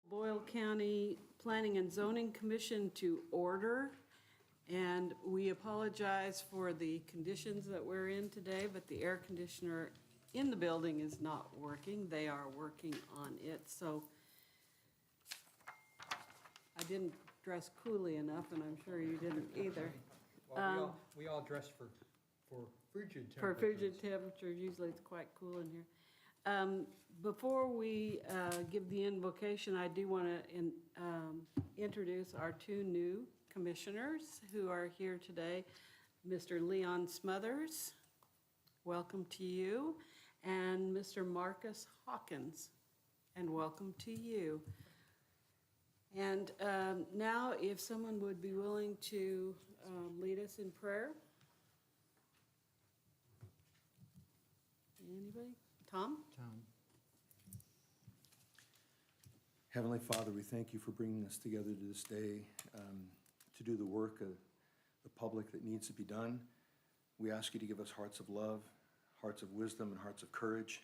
Boyle County Planning and Zoning Commission to order. And we apologize for the conditions that we're in today, but the air conditioner in the building is not working. They are working on it, so I didn't dress coolly enough, and I'm sure you didn't either. Well, we all dress for frigid temperatures. For frigid temperatures, usually it's quite cool in here. Before we give the invocation, I do want to introduce our two new commissioners who are here today. Mr. Leon Smothers, welcome to you, and Mr. Marcus Hawkins, and welcome to you. And now, if someone would be willing to lead us in prayer. Anybody? Tom? Heavenly Father, we thank you for bringing us together to this day to do the work of the public that needs to be done. We ask you to give us hearts of love, hearts of wisdom, and hearts of courage,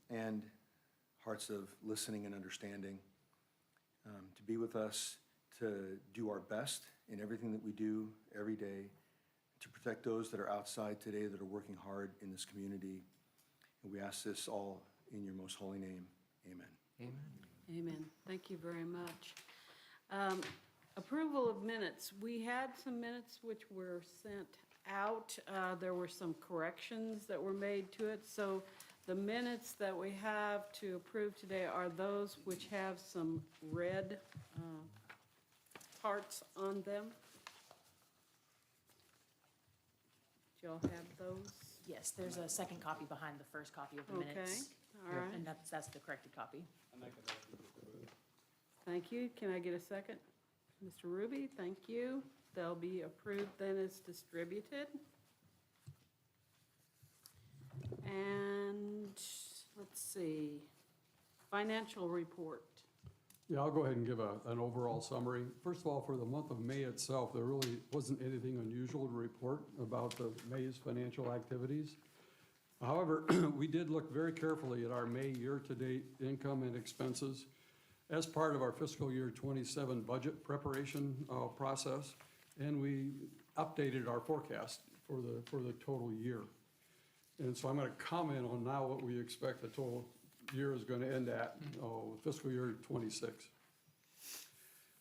and hearts of listening and understanding, to be with us, to do our best in everything that we do every day, to protect those that are outside today that are working hard in this community. And we ask this all in your most holy name. Amen. Amen. Amen. Thank you very much. Approval of minutes. We had some minutes which were sent out. There were some corrections that were made to it. So the minutes that we have to approve today are those which have some red parts on them. Do y'all have those? Yes, there's a second copy behind the first copy of the Okay, minutes. all right. And that's the corrected copy. Thank you. Can I get a second? Mr. Ruby, thank you. They'll be approved then as distributed. And let's see, financial report. Yeah, I'll go ahead and give an overall summary. First of all, for the month of May itself, there really wasn't anything unusual to report about the May's financial activities. However, we did look very carefully at our May year-to-date income and expenses as part of our fiscal year 27 budget preparation process, and we updated our forecast for the total year. And so I'm going to comment on now what we expect the total year is going to end at, fiscal year 26.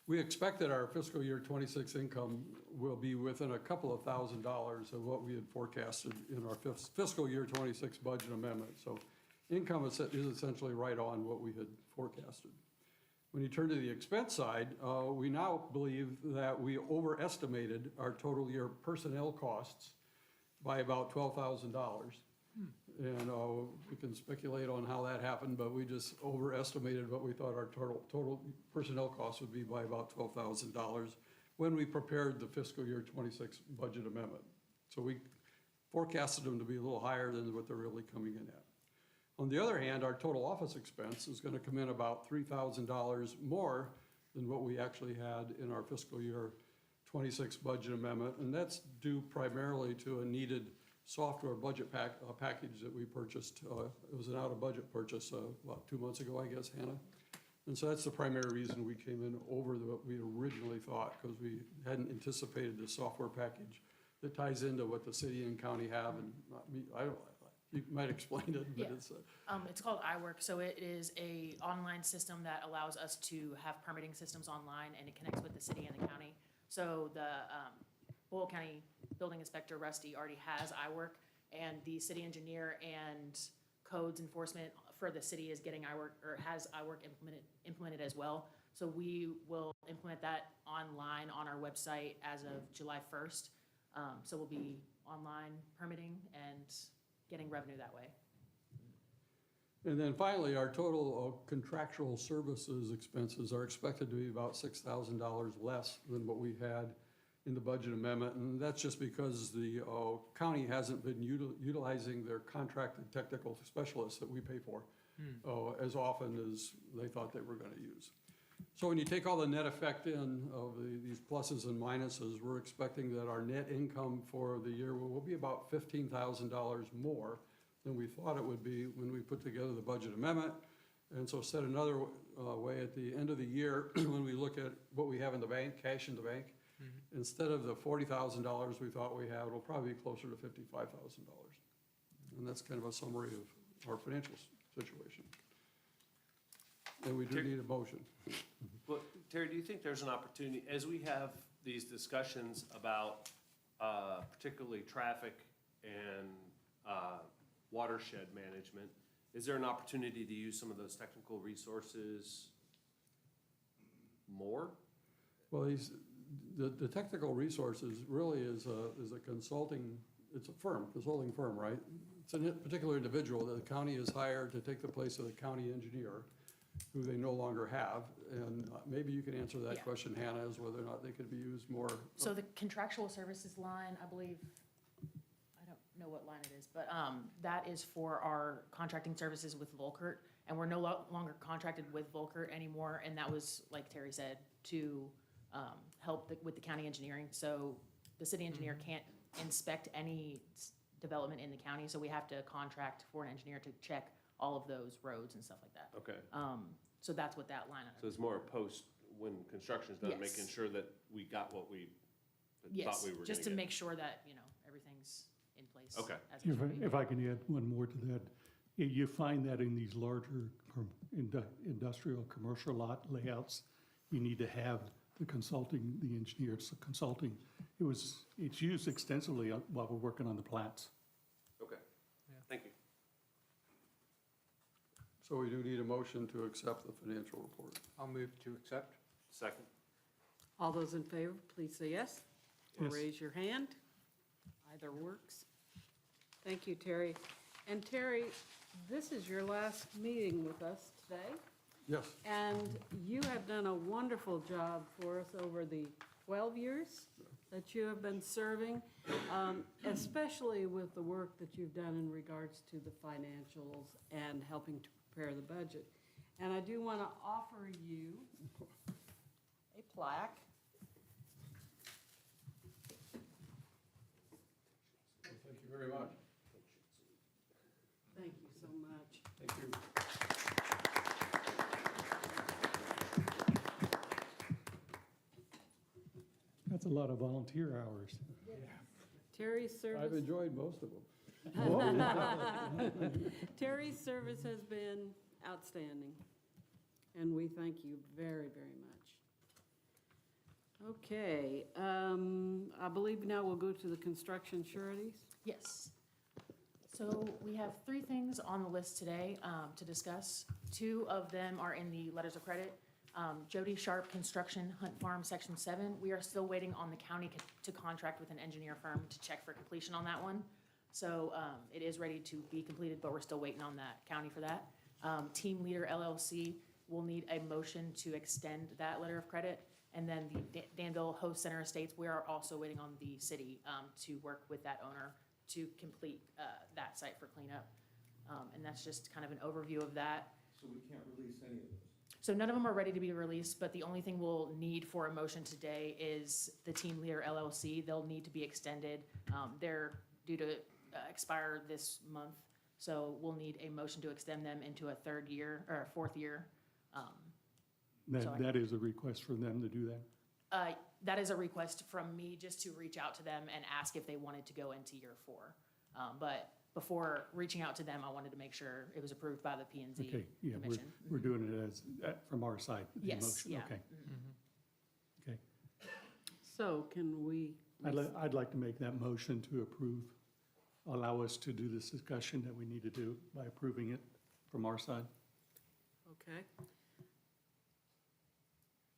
We expect that our fiscal year 26 income will be within a couple of $1,000s of what we had forecasted in our fiscal year 26 budget amendment. So income is essentially right on what we had forecasted. When you turn to the expense side, we now believe that we overestimated our total year personnel costs by about $12,000. And we can speculate on how that happened, but we just overestimated what we thought our total personnel costs would be by about $12,000 when we prepared the fiscal year 26 budget amendment. So we forecasted them to be a little higher than what they're really coming in at. On the other hand, our total office expense is going to come in about $3,000 more than what we actually had in our fiscal year 26 budget amendment, and that's due primarily to a needed software budget package that we purchased. It was an out-of-budget purchase about 2 months ago, I guess, Hannah. And so that's the primary reason we came in over what we originally thought, because we hadn't anticipated the software package that ties into what the city and county have. And you might explain it, but yeah. It's called iWork. So it is a online system that allows us to have permitting systems online, and it connects with the city and the county. So the Boyle County Building Inspector Rusty already has iWork, and the city engineer and codes enforcement for the city is getting iWork, or has iWork implemented as well. So we will implement that online on our website as of July 1st. So we'll be online permitting and getting revenue that way. And then finally, our total contractual services expenses are expected to be about $6,000 less than what we had in the budget amendment, and that's just because the county hasn't been utilizing their contracted technical specialists that we pay for as often as they thought they were going to use. So when you take all the net effect in of these pluses and minuses, we're expecting that our net income for the year will be about $15,000 more than we thought it would be when we put together the budget amendment. And so said another way, at the end of the year, when we look at what we have in the bank, cash in the bank, instead of the $40,000 we thought we had, it'll probably be closer to $55,000. And that's kind of a summary of our financial situation. And we do need a motion. Well, Terry, do you think there's an opportunity, as we have these discussions about particularly traffic and watershed management, is there an opportunity to use some of those technical resources more? Well, the technical resources really is a consulting, it's a firm, consulting firm, right? It's a particular individual that the county has hired to take the place of the county engineer, who they no longer have. And maybe you can answer that Yeah. question, Hannah, as whether or not they could be used more. So the contractual services line, I believe, I don't know what line it is, but that is for our contracting services with Volkert. And we're no longer contracted with Volkert anymore. And that was, like Terry said, to help with the county engineering. So the city engineer can't inspect any development in the county, so we have to contract for an engineer to check all of those roads and stuff like that. Okay, So that's what that line so it's more a post when construction's done, Yes. making sure that we got what we thought Yes, we were gonna just to get. make sure that, everything's in place. Okay. As it should be. If I can add one more to that, you find that in these larger industrial, commercial lot layouts, you need to have the consulting, the engineers consulting. It's used extensively while we're working on the plats. Okay, thank you. So we do need a motion to accept the financial report. I'll move to accept. Second? All those in favor, please say yes, or Yes. raise your hand. Either works. Thank you, Terry. And Terry, this is your last meeting with us today, Yes, and you have done a wonderful job for us over the 12 years that you have been serving, especially with the work that you've done in regards to the financials and helping to prepare the budget. And I do want to offer you a plaque. well, thank you very much. Thank you so much. Thank you. That's a lot of volunteer hours. Terry's I've service, enjoyed most of them. Terry's service has been outstanding, and we thank you very, very much. Okay, I believe now we'll go to the construction sureties. Yes. So we have 3 things on the list today to discuss. 2 of them are in the letters of credit. Jody Sharp Construction, Hunt Farm, Section 7. We are still waiting on the county to contract with an engineer firm to check for completion on that one. So it is ready to be completed, but we're still waiting on that county for that. Team Leader LLC will need a motion to extend that letter of credit. And then the Danville Host Center Estates, we are also waiting on the city to work with that owner to complete that site for cleanup. And that's just kind of an overview of that. So we can't release any of those? So none of them are ready to be released, but the only thing we'll need for a motion today is the Team Leader LLC. They'll need to be extended. They're due to expire this month, so we'll need a motion to extend them into a 3rd year, or a 4th year. Sorry. That is a request for them to do that. That is a request from me, just to reach out to them and ask if they wanted to go into year 4. But before reaching out to them, I wanted to make sure it was approved by the P and Z Okay, yeah, Commission. we're doing it as, from our side. the Yes, motion. yeah. Okay, okay. So can we, I'd like to make that motion to approve, allow us to do this discussion that we need to do by approving it from our side. okay.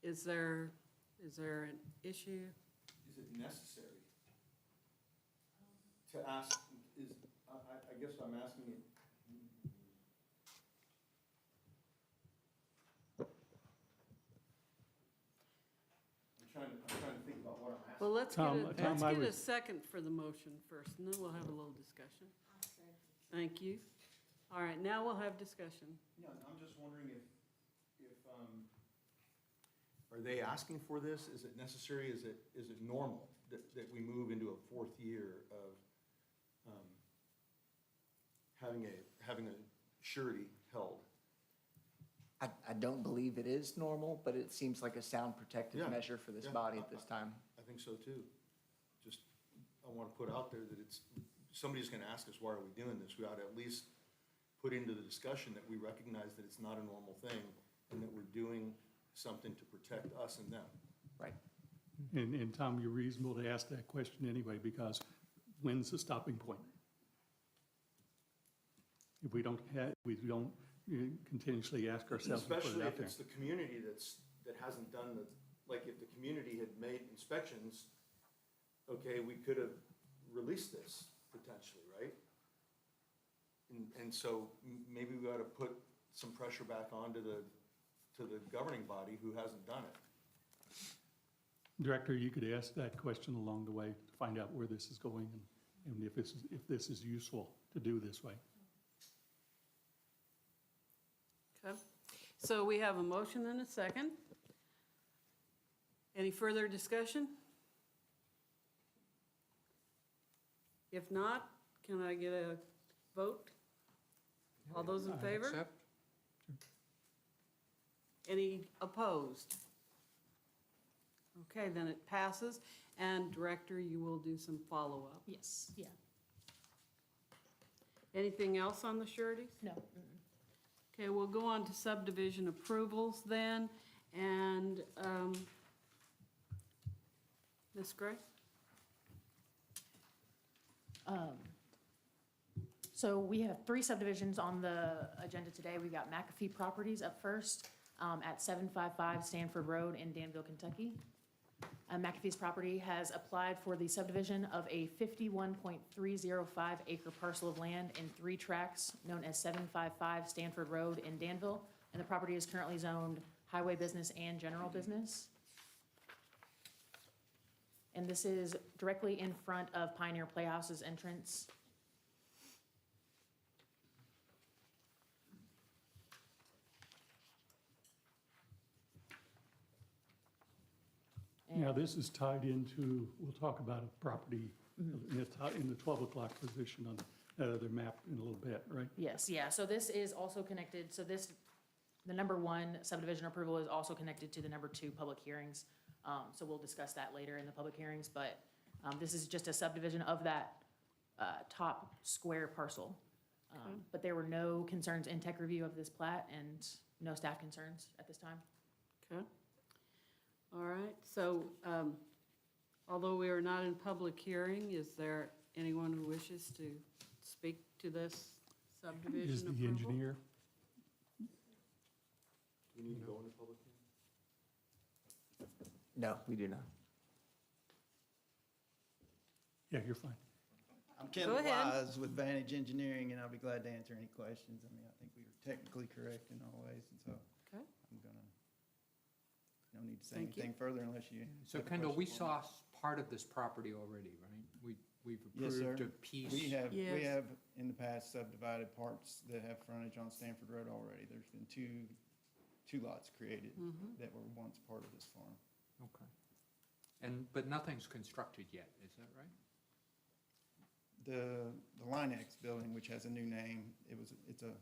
Is there an issue? Is it necessary to ask, I guess I'm asking it. I'm trying to think about what I'm asking. Well, let's Tom, I get a was- second for the motion first, and then we'll have a little discussion. Thank you. All right, now we'll have discussion. Yeah, I'm just wondering if, are they asking for this? Is it necessary? Is it normal that we move into a 4th year of having a surety held? I don't believe it is normal, but it seems like a sound protective Yeah, measure for this yeah. body at this time. I think so too. Just, I want to put out there that it's, somebody's going to ask us, why are we doing this? We ought to at least put into the discussion that we recognize that it's not a normal thing and that we're doing something to protect us and them. Right. And Tom, you're reasonable to ask that question anyway, because when's the stopping point? If we don't continuously ask ourselves to put Especially it out if there. it's the community that hasn't done the, like if the community had made inspections, okay, we could have released this potentially, right? And so maybe we ought to put some pressure back onto to the governing body who hasn't done it. Director, you could ask that question along the way to find out where this is going and if this is useful to do this way. Okay. So we have a motion and a second. Any further discussion? If not, can I get a vote? All those in favor? Accept. Any opposed? Okay, then it passes. And Director, you will do some follow-up. Yes, yeah, Anything else on the sureties? no. Okay, we'll go on to subdivision approvals then, and, Ms. Gray? So we have 3 subdivisions on the agenda today. We've got McAfee Properties up first, at 755 Stanford Road in Danville, Kentucky. McAfee's property has applied for the subdivision of a 51.305 acre parcel of land in 3 tracts known as 755 Stanford Road in Danville, and the property is currently zoned highway business and general business. And this is directly in front of Pioneer Playhouse's entrance. Now, this is tied into, we'll talk about a property in the 12 o'clock position on that other map in a little bit, right? Yes, yeah, so this is also connected, so this, the number 1 subdivision approval is also connected to the number 2 public hearings. So we'll discuss that later in the public hearings, but this is just a subdivision of that top square parcel. But there were no concerns in tech review of this plat and no staff concerns at this time. Okay. All right, so, although we are not in public hearing, is there anyone who wishes to speak to this subdivision Is approval? the engineer? Do we need to go into public hearing? No, we do not. Yeah, you're fine. I'm Ken Go ahead. Wise with Vantage Engineering, and I'll be glad to answer any questions. I mean, I think we were technically correct in all ways, and so Okay. I'm gonna, no need to say Thank you. anything further unless you. So have a Kendall, we question for me. saw part of this property already, right? We've Yes, sir. approved a piece. We Yes. have in the past subdivided parts that have frontage on Stanford Road already. There's been two lots created that were once part of this farm. Okay. But nothing's constructed yet, is that right? The Linex building, which has a new name, it's a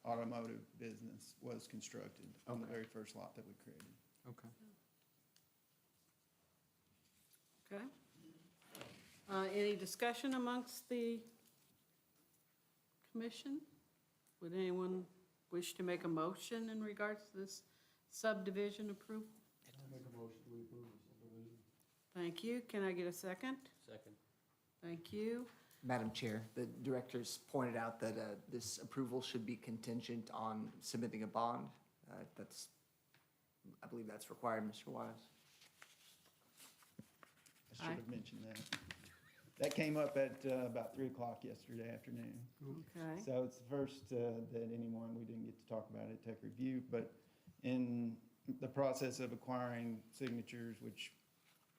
automotive business, was constructed on the Okay. very first lot that we created. Okay. Okay. Any discussion amongst the commission? Would anyone wish to make a motion in regards to this subdivision approval? I'll make a motion to approve the subdivision. Thank you. Can I get a second? Second. Thank you. Madam Chair, the directors pointed out that this approval should be contingent on submitting a bond. I believe that's required, Mr. Wise. I should have mentioned that. That came up at about 3 o'clock yesterday afternoon. Okay. So it's the first that anyone, we didn't get to talk about it at tech review, but in the process of acquiring signatures, which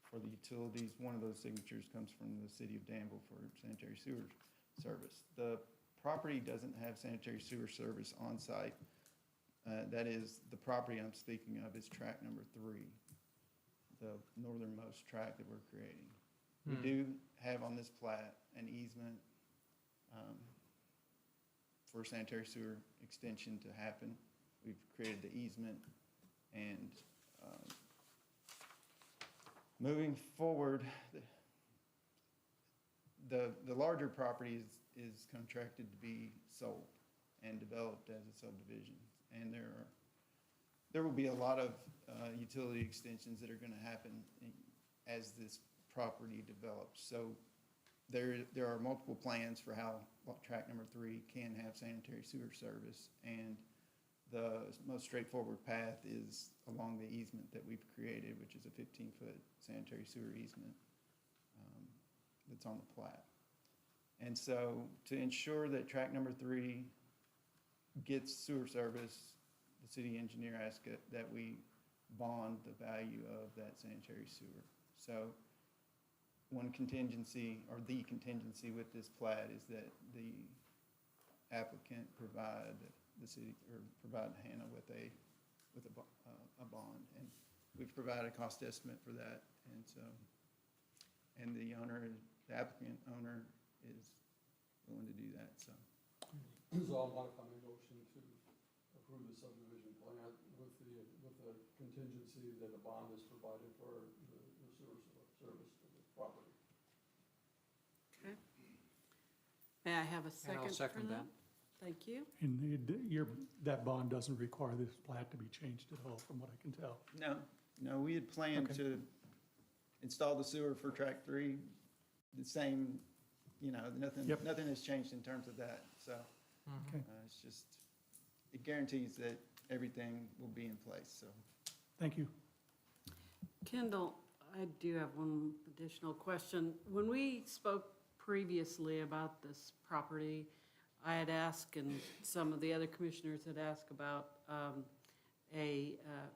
for the utilities, one of those signatures comes from the city of Danville for sanitary sewer service. The property doesn't have sanitary sewer service on site. That is, the property I'm speaking of is tract number 3, the northernmost tract that we're creating. We do have on this plat an easement for sanitary sewer extension to happen. we've created the easement, and moving forward, the larger property is contracted to be sold and developed as a subdivision. And there will be a lot of utility extensions that are going to happen as this property develops. So there are multiple plans for how tract number 3 can have sanitary sewer service. And the most straightforward path is along the easement that we've created, which is a 15-foot sanitary sewer easement that's on the plat. And so to ensure that tract number 3 gets sewer service, the city engineer asked that we bond the value of that sanitary sewer. So one contingency, or the contingency with this plat, is that the applicant provide the city, or provide Hannah with a bond. And we've provided a cost estimate for that. And so, and the applicant owner is willing to do that, so. So I'll modify my motion to approve the subdivision plan with the contingency that a bond is provided for the sewer service to the property. Okay. May I have a And I'll second for second that? that. Thank you. And that bond doesn't require this plat to be changed at all, from what I can tell. No, we had planned Okay. to install the sewer for tract 3, the same, nothing, Yep. nothing has changed in terms of that, so. Okay. It's just, it guarantees that everything will be in place, so. Thank you. Kendall, I do have one additional question. When we spoke previously about this property, I had asked, and some of the other commissioners had asked about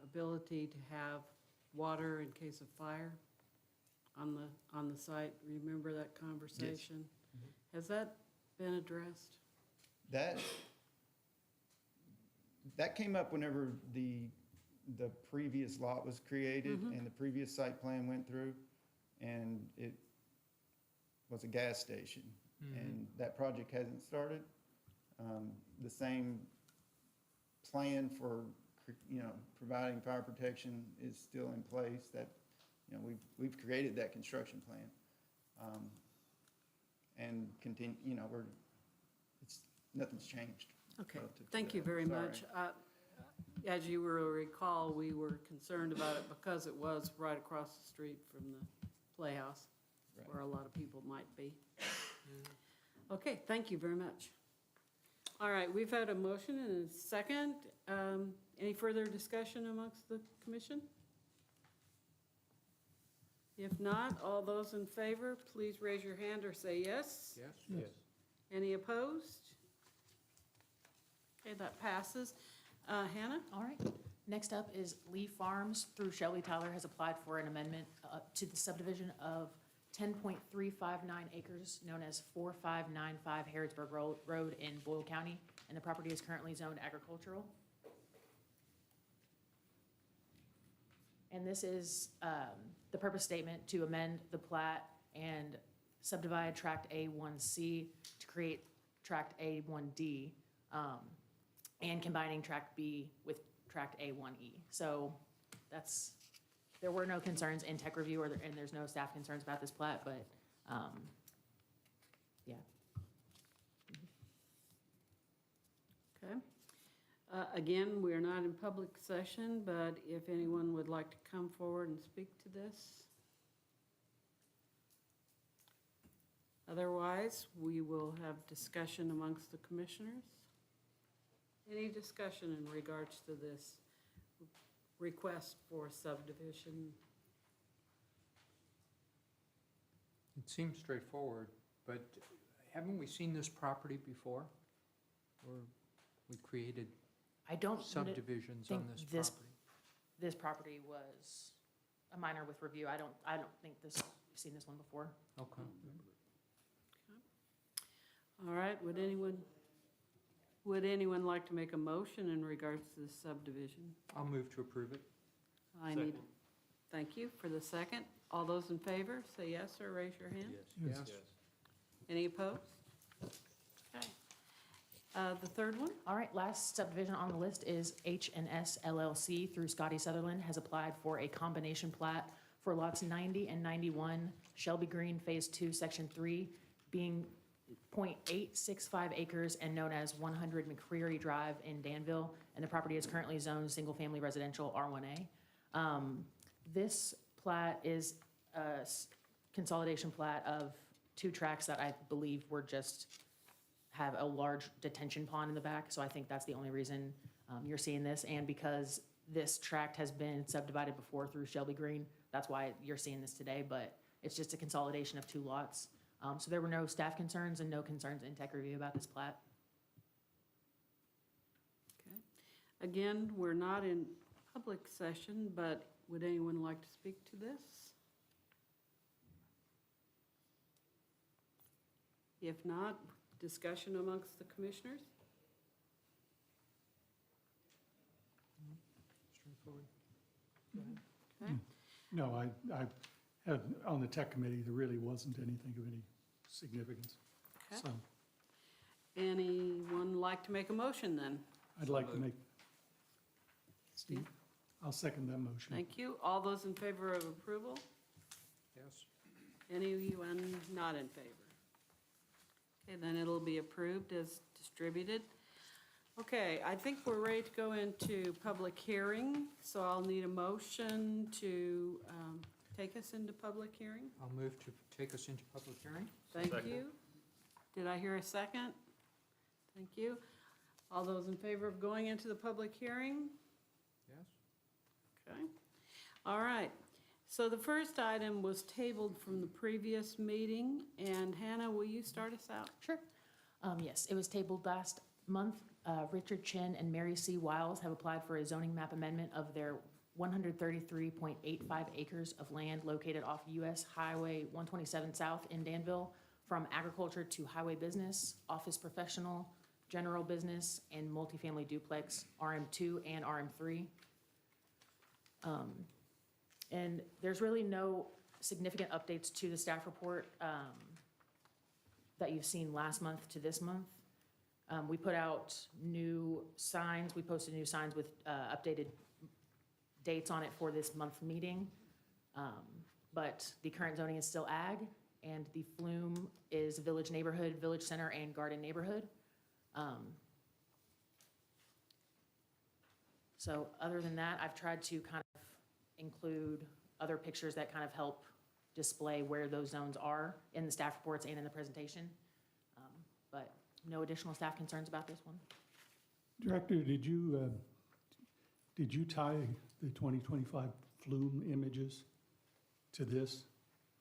ability to have water in case of fire on the site. Remember that conversation? Has that been addressed? That came up whenever the previous lot was created and the previous site plan went through, and it was a gas station. And that project hasn't started. The same plan for, providing fire protection is still in place. That, we've created that construction plan. And continue, nothing's changed. Okay, relative to thank you that. very Sorry. much. As you will recall, we were concerned about it because it was right across the street from the Playhouse, Right. where a lot of people might be. Okay, thank you very much. All right, we've had a motion and a second. Any further discussion amongst the commission? If not, all those in favor, please raise your hand or say yes. Yes? Yes. Any opposed? Okay, that passes. Hannah? All right. Next up is Lee Farms through Shelley Tyler has applied for an amendment to the subdivision of 10.359 acres known as 4595 Harrodsburg Road in Boyle County, and the property is currently zoned agricultural. And this is the purpose statement to amend the plat and subdivide tract A1C to create tract A1D, and combining tract B with tract A1E. So there were no concerns in tech review, and there's no staff concerns about this plat, but, yeah. Okay. Again, we are not in public session, but if anyone would like to come forward and speak to this. Otherwise, we will have discussion amongst the commissioners. Any discussion in regards to this request for subdivision? It seems straightforward, but haven't we seen this property before? Or we created I don't subdivisions on think this this- property? This property was a minor with review. I don't think we've seen this one before. Okay. All right, would anyone like to make a motion in regards to this subdivision? I'll move to approve it. I need, thank you for the second. All those in favor, say yes or raise your hand. Yes. Yes. Any opposed? Okay. The third one? All right, last subdivision on the list is H&S LLC through Scotty Sutherland has applied for a combination plat for lots 90 and 91, Shelby Green Phase 2, Section 3, being .865 acres and known as 100 McCreary Drive in Danville, and the property is currently zoned single-family residential R1A. This plat is a consolidation plat of two tracts that I believe were just have a large detention pond in the back, so I think that's the only reason you're seeing this. And because this tract has been subdivided before through Shelby Green, that's why you're seeing this today, but it's just a consolidation of two lots. So there were no staff concerns and no concerns in tech review about this plat. Okay. Again, we're not in public session, but would anyone like to speak to this? If not, discussion amongst the commissioners? Straightforward. Okay. No, I had, on the tech committee, there really wasn't anything of any significance. Okay. So Anyone like to make a motion then? I'd like to make, Steve, I'll second that motion. Thank you. All those in favor of approval? Yes. Anyone not in favor? Okay, then it'll be approved as distributed. Okay, I think we're ready to go into public hearing, so I'll need a motion to take us into public hearing. I'll move to take us into public hearing. Thank Second. you. Did I hear a second? Thank you. All those in favor of going into the public hearing? Yes? Okay. All right. So the first item was tabled from the previous meeting, and Hannah, will you start us out? Sure. Yes, it was tabled last month. Richard Chin and Mary C. Wiles have applied for a zoning map amendment of their 133.85 acres of land located off US Highway 127 South in Danville from agriculture to highway business, office professional, general business, and multifamily duplex, RM2 and RM3. And there's really no significant updates to the staff report that you've seen last month to this month. We put out new signs, we posted new signs with updated dates on it for this month meeting. But the current zoning is still ag, and the flume is village neighborhood, village center, and garden neighborhood. So other than that, I've tried to kind of include other pictures that kind of help display where those zones are in the staff reports and in the presentation. But no additional staff concerns about this one. Director, did you tie the 2025 flume images to this?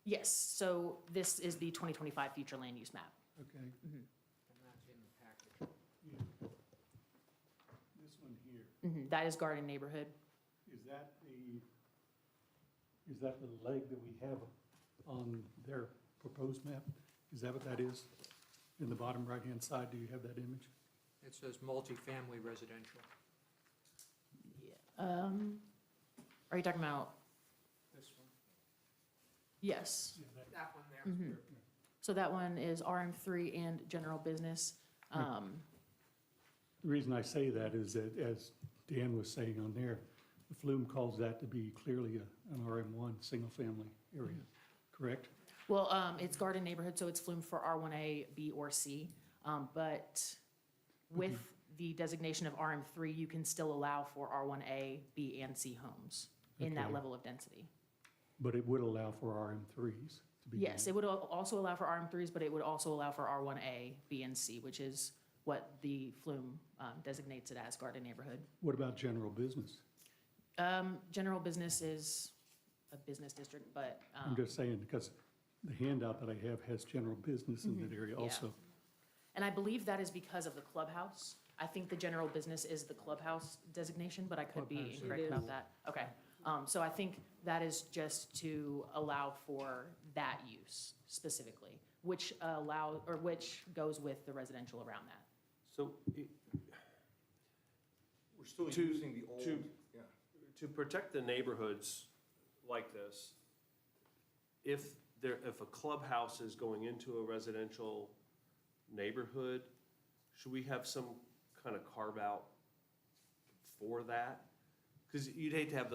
Yes, so this is the 2025 future land use map. Okay. Mhm. And that's in the package. Yeah. This one here, That is garden neighborhood. is that the leg that we have on their proposed map? Is that what that is? In the bottom right-hand side, do you have that image? It says multifamily residential. Are you talking about, This one. yes. That one there. Mhm. So that one is RM3 and general business. The reason I say that is that, as Dan was saying on there, the flume calls that to be clearly an RM1, single-family area, correct? Well, it's garden neighborhood, so it's flume for R1A, B, or C. But with the designation of RM3, you can still allow for R1A, B, and C homes in that Okay. level of density. But it would allow for RM3s to be. Yes, it would also allow for RM3s, but it would also allow for R1A, B, and C, which is what the flume designates it as, garden neighborhood. What about general business? General business is a business district, but. I'm just saying, because the handout that I have has general business in that area Yeah. also. And I believe that is because of the clubhouse. I think the general business is the clubhouse designation, but I could be Clubhouse, incorrect it about is. that. Okay, so I think that is just to allow for that use specifically, which which goes with the residential around that. So We're still To- using the old, to- yeah. to protect the neighborhoods like this, if a clubhouse is going into a residential neighborhood, should we have some kind of carve out for that? Because you'd hate to have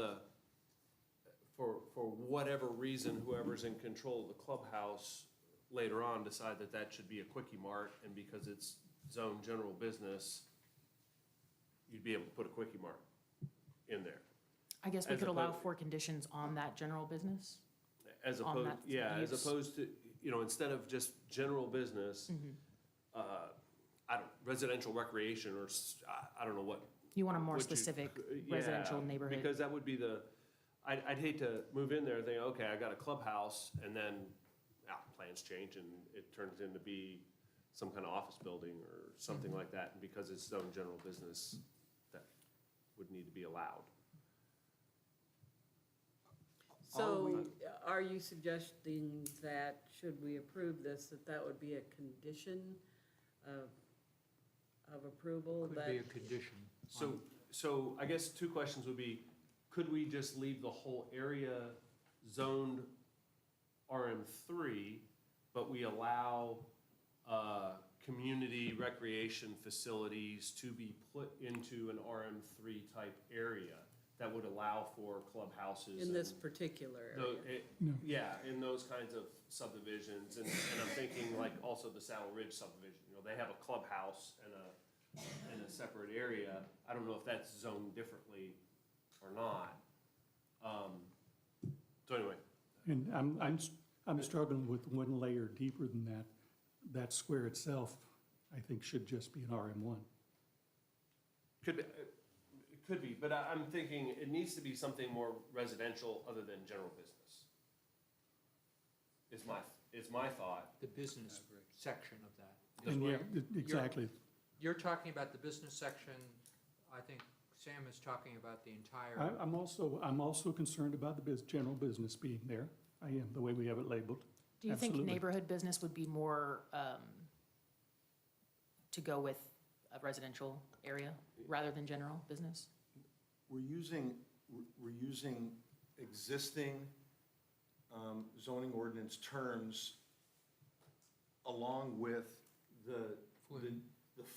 for whatever reason, whoever's in control of the clubhouse later on decide that that should be a quickie mart, and because it's zone general business, you'd be able to put a quickie mart in there. I guess we As could allow opposed- 4 conditions on that general business. As On opposed, that yeah, as use. opposed to, instead of just general business, residential recreation or, I don't know what. You want a more what you- specific residential yeah, neighborhood. Because that would be I'd hate to move in there and think, okay, I got a clubhouse, and then, plans change and it turns into be some kind of office building or something like that, and because it's zone general business, that would need to be allowed. So are you suggesting that, should we approve this, that would be a condition of approval? Could That be a condition. So I guess 2 questions would be, could we just leave the whole area zoned RM3, but we allow community recreation facilities to be put into an RM3 type area that would allow for clubhouses? in this and particular tho- area? Yeah, in those kinds of subdivisions, and I'm thinking like also the Saddle Ridge subdivision, they have a clubhouse and a separate area. I don't know if that's zoned differently or not. So anyway, And I'm struggling with one layer deeper than that. That square itself, I think, should just be an RM1. it could be, but I'm thinking it needs to be something more residential other than general business. Is my thought. The business section of that. And yeah, exactly. You're talking about the business section, I think Sam is talking about the entire. I'm also concerned about the general business being there. I am, the way we have it labeled. Do you think Absolutely. neighborhood business would be more to go with a residential area rather than general business? We're using existing zoning ordinance terms along with the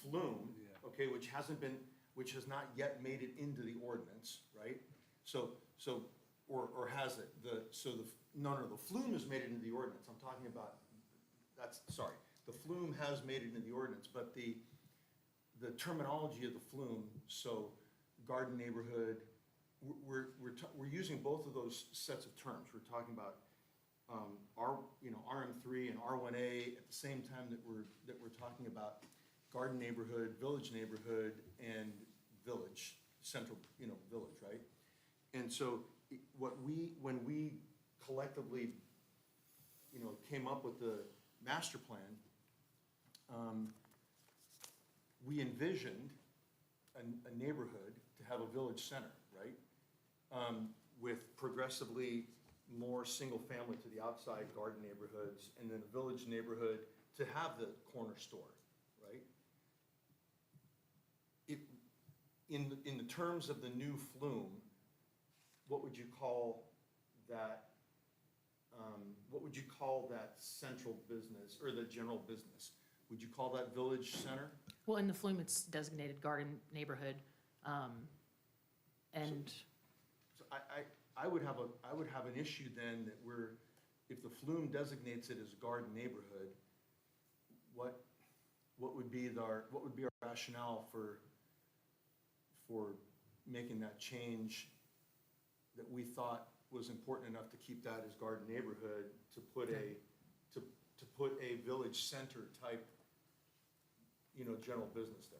flume, okay, which has not yet made it into the ordinance, right? Or has it? The flume has made it into the ordinance. I'm talking about, the flume has made it into the ordinance, but the terminology of the flume, so garden neighborhood, we're using both of those sets of terms. We're talking about RM3 and R1A at the same time that we're talking about garden neighborhood, village neighborhood, and village, central, village, right? And so when we collectively, came up with the master plan, we envisioned a neighborhood to have a village center, right? With progressively more single-family to the outside garden neighborhoods, and then a village neighborhood to have the corner store, right? In the terms of the new flume, what would you call that? What would you call that central business or the general business? Would you call that village center? Well, in the flume, it's designated garden neighborhood, and So I would have an issue then that if the flume designates it as a garden neighborhood, what would be our rationale for making that change that we thought was important enough to keep that as garden neighborhood, to put a village center type, general business there?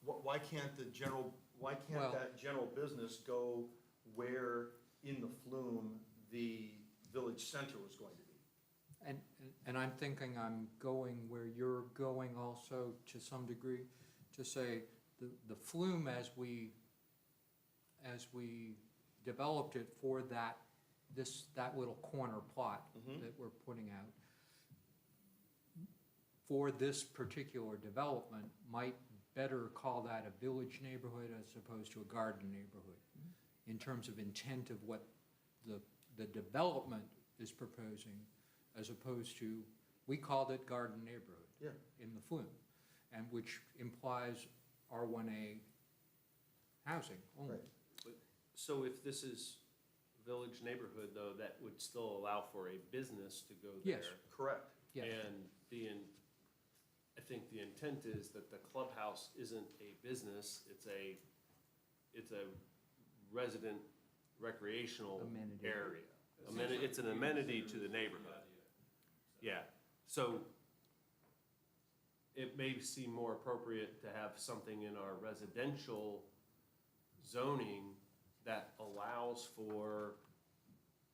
Why can't that general business go where in the flume the village center was going to be? And I'm thinking I'm going where you're going also to some degree, to say the flume as we developed it for that little corner plot that we're putting out, for this particular development, might better call that a village neighborhood as opposed to a garden neighborhood, in terms of intent of what the development is proposing, as opposed to, we called it garden neighborhood in the flume. and which implies R1A housing only. Right. So if this is village neighborhood, though, that would still allow for a business to go there? Yes. Correct. Yes. And I think the intent is that the clubhouse isn't a business, it's a resident recreational Amenity. area. It's an amenity to the neighborhood. Yeah, so it may seem more appropriate to have something in our residential zoning that allows for,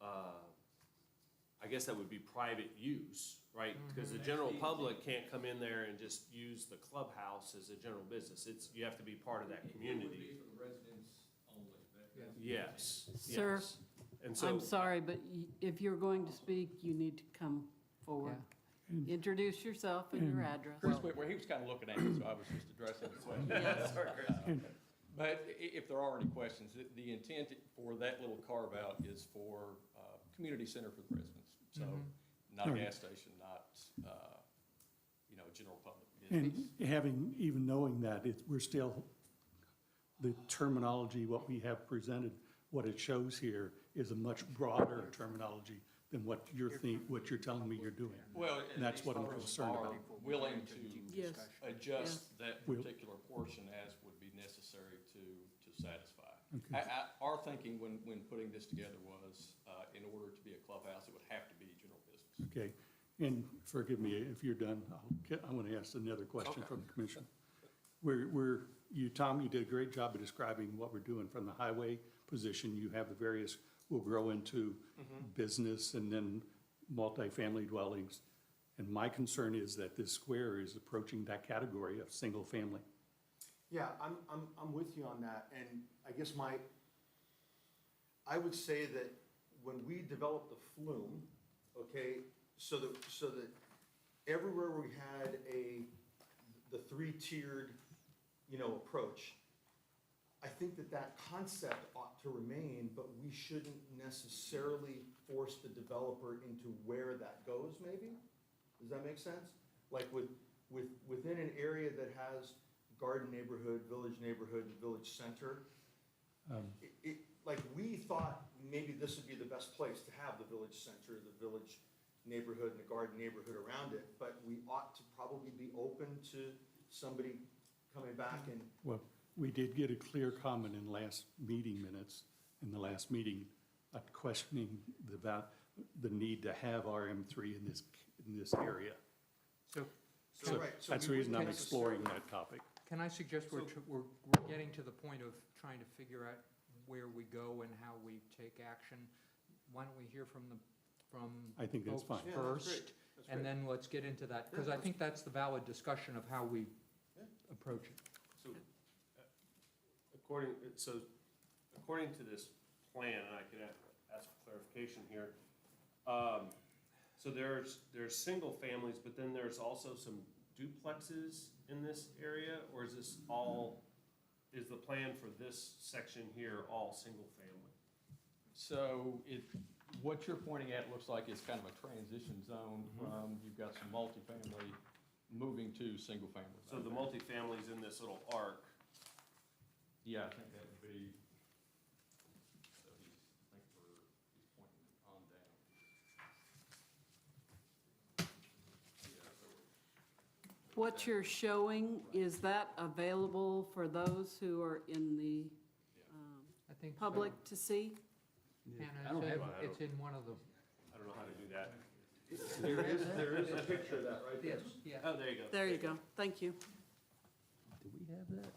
I guess that would be private use, right? Because the general public can't come in there and just use the clubhouse as a general business. You have to be part of that community. for the residents only. Yes, Sir, yes. And so. I'm sorry, but if you're going to speak, you need to come forward. Introduce yourself and your address. Chris Whitmore, he was kind of looking at me, so I was just addressing the question. Yes. Sorry, Chris. But if there are any questions, the intent for that little carve-out is for community center for the residents. So not a gas station, not, general public business. And having, knowing that, we're still, the terminology, what we have presented, what it shows here is a much broader terminology than what what you're telling me you're doing. Well, And that's what I'm concerned about. Willing to Yes. adjust that We'll- particular portion as would be necessary to satisfy. Okay. Our thinking when putting this together was, in order to be a clubhouse, it would have to be general business. Okay, and forgive me if you're done, I want to ask another question Okay. from the commission. Tom, you did a great job of describing what we're doing from the highway position. You have the various, will grow into business and then multifamily dwellings. And my concern is that this square is approaching that category of single family. Yeah, I'm with you on that, and I guess I would say that when we developed the flume, okay, so that everywhere we had the three-tiered, approach, I think that concept ought to remain, but we shouldn't necessarily force the developer into where that goes, maybe? Does that make sense? Like within an area that has garden neighborhood, village neighborhood, and village center, like we thought maybe this would be the best place to have the village center, the village neighborhood, and the garden neighborhood around it, but we ought to probably be open to somebody coming back and. Well, we did get a clear comment in last meeting minutes, in the last meeting, questioning about the need to have RM3 in this area. So So right, so that's we the reason I'm wouldn't exploring that topic. can I suggest we're getting to the point of trying to figure out where we go and how we take action? Why don't we hear from I think that's folks fine. Yeah, that's great. first? And then let's get into that, because I think that's the valid discussion of how we Yeah. approach it. So, according to this plan, and I could ask for clarification here. So there's single families, but then there's also some duplexes in this area, or is this is the plan for this section here all single family? So what you're pointing at looks like it's kind of a transition zone from, you've got some multifamily moving to single family. So the multifamily's in this little arc. Yeah, I think that would be, so he's pointing on down. Yeah, so What you're showing, is that available for those who are in the I think so. public to see? Hannah, it's in one of the, I don't know how to do that. There is a picture of that right there. yeah. Oh, there you go. There you go, thank you. Do we have that?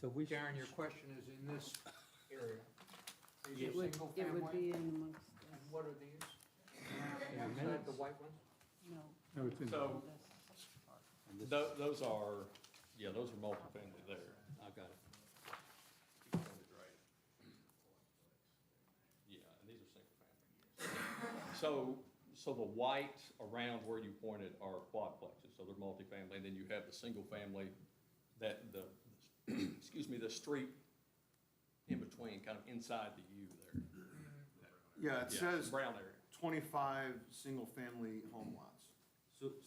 So Darren, your question is in this area. These It are would, single it would family? be in amongst, And what are these? Inside the white ones? no. No, it's in- So And this- those are, those are multifamily there. I got it. Yeah, and these are single family. So the white around where you pointed are quadplexes, so they're multifamily, and then you have the single family that excuse me, the street in between, kind of inside the U there. Yeah, it Yeah, says brown area. 25 single-family home lots.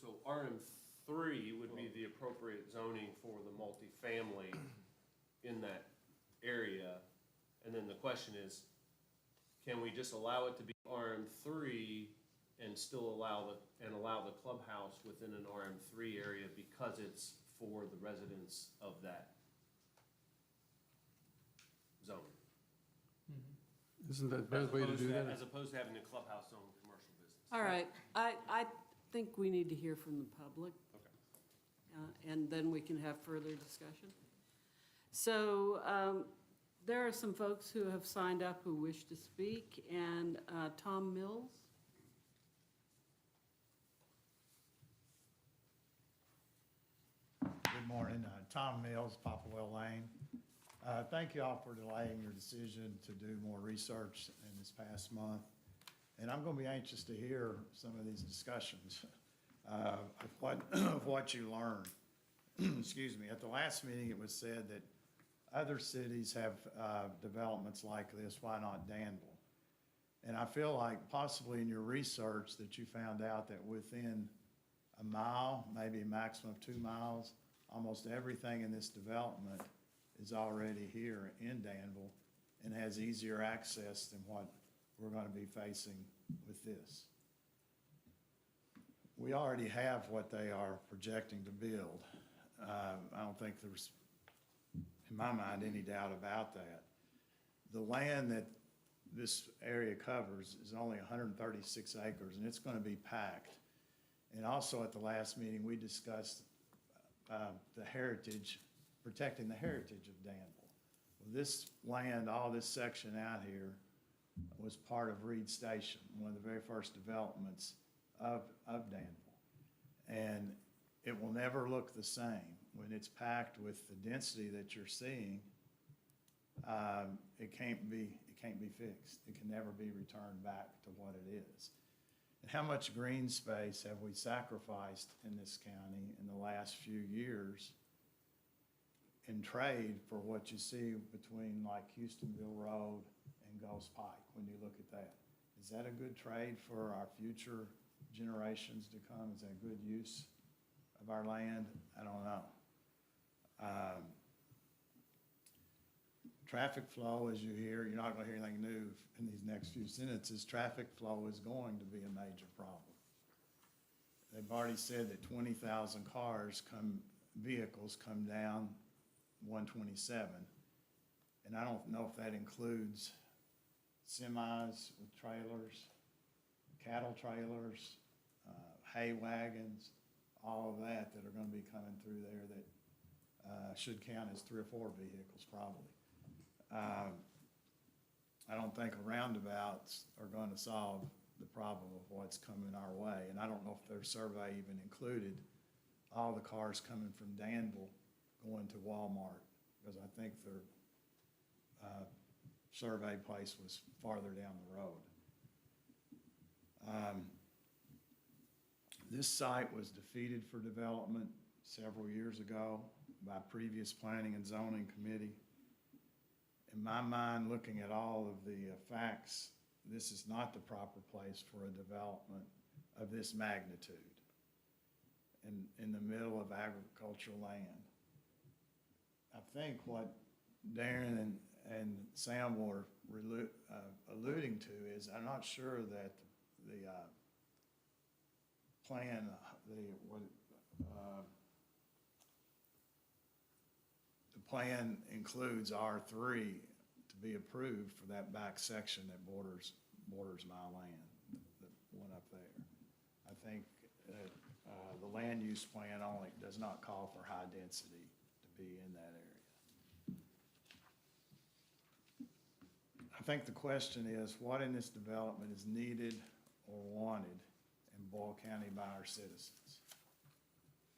So RM3 3 would be the appropriate zoning for the multifamily in that area. And then the question is, can we just allow it to be RM3 and still allow the clubhouse within an RM3 area because it's for the residents of that zone? Isn't that the best way to do that? As opposed to having a clubhouse zone commercial business. All right, I think we need to hear from the public. Okay. And then we can have further discussion. So there are some folks who have signed up who wish to speak, and Tom Mills. Good morning, Tom Mills, Popplewell Lane. Thank you all for delaying your decision to do more research in this past month. And I'm going to be anxious to hear some of these discussions of what you learned. Excuse me. At the last meeting, it was said that other cities have developments like this. Why not Danville? And I feel like possibly in your research that you found out that within a mile, maybe a maximum of 2 miles, almost everything in this development is already here in Danville and has easier access than what we're going to be facing with this. We already have what they are projecting to build. I don't think there's, in my mind, any doubt about that. The land that this area covers is only 136 acres, and it's going to be packed. And also at the last meeting, we discussed the heritage, protecting the heritage of Danville. Well, this land, all this section out here, was part of Reed Station, one of the very first developments of Danville. And it will never look the same. When it's packed with the density that you're seeing, it can't be fixed. It can never be returned back to what it is. And how much green space have we sacrificed in this county in the last few years in trade for what you see between like Houstonville Road and Ghost Pike when you look at that? Is that a good trade for our future generations to come? Is that good use of our land? I don't know. Traffic flow, as you hear, you're not going to hear anything new in these next few sentences. Traffic flow is going to be a major problem. They've already said that 20,000 vehicles come down 127. And I don't know if that includes semis with trailers, cattle trailers, hay wagons, all of that are going to be coming through there that should count as 3 or 4 vehicles probably. I don't think roundabouts are going to solve the problem of what's coming our way. And I don't know if their survey even included all the cars coming from Danville going to Walmart, because I think their survey place was farther down the road. This site was defeated for development several years ago by previous planning and zoning committee. In my mind, looking at all of the facts, this is not the proper place for a development of this magnitude in the middle of agricultural land. I think what Darren and Sam were alluding to is I'm not sure that the plan, the plan includes R3 to be approved for that back section that borders my land, the one up there. I think that the land use plan only does not call for high density to be in that area. I think the question is, what in this development is needed or wanted in Boyle County by our citizens?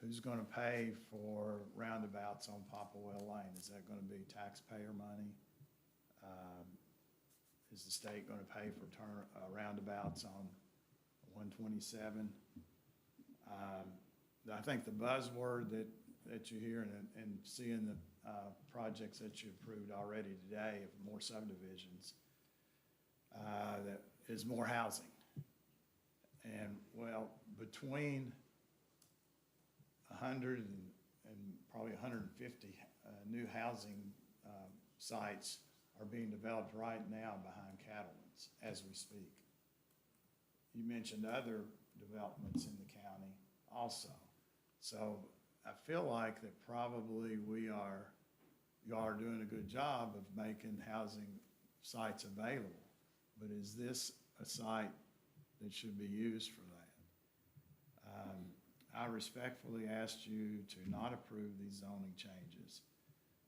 Who's going to pay for roundabouts on Popplewell Lane? Is that going to be taxpayer money? Is the state going to pay for roundabouts on 127? I think the buzzword that you hear and see in the projects that you approved already today of more subdivisions, that is more housing. And well, between 100 and probably 150 new housing sites are being developed right now behind Cattleman's as we speak. You mentioned other developments in the county also. So I feel like that probably you are doing a good job of making housing sites available. But is this a site that should be used for that? I respectfully asked you to not approve these zoning changes,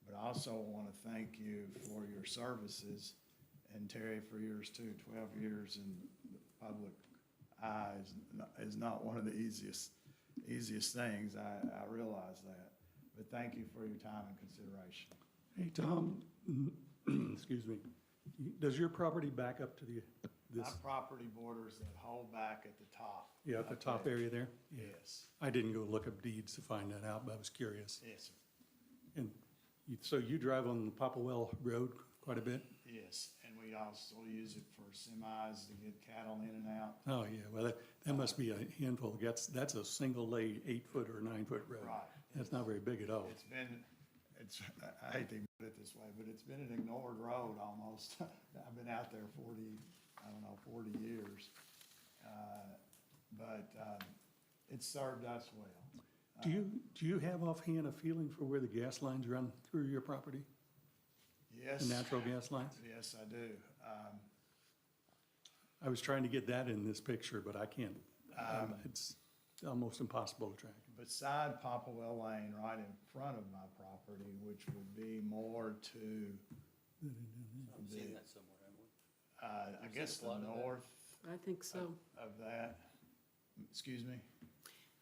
but I also want to thank you for your services, and Terry for yours too. 12 years in the public eye is not one of the easiest things. I realize that, but thank you for your time and consideration. Hey, Tom, excuse me, does your property back up to My this, property borders that whole back at the top. yeah, at the top area there? Yeah. Yes, I didn't go look up deeds to find that out, but I was curious. yes, sir. And so you drive on the Popplewell Road quite a bit? Yes, and we also use it for semis to get cattle in and out. Oh, yeah, well, that must be a handful. That's a single lay 8-foot or 9-foot road. Right. That's not very big at all. I hate to put it this way, but it's been an ignored road almost. I've been out there 40 years. But it's served us well. Do you have offhand a feeling for where the gas lines run through your property? Yes. The natural gas lines? Yes, I do. I was trying to get that in this picture, but I can't. It's almost impossible to track. Beside Popplewell Lane, right in front of my property, which would be more to I've seen that somewhere, haven't we? I guess the north I think so. of that. Excuse me?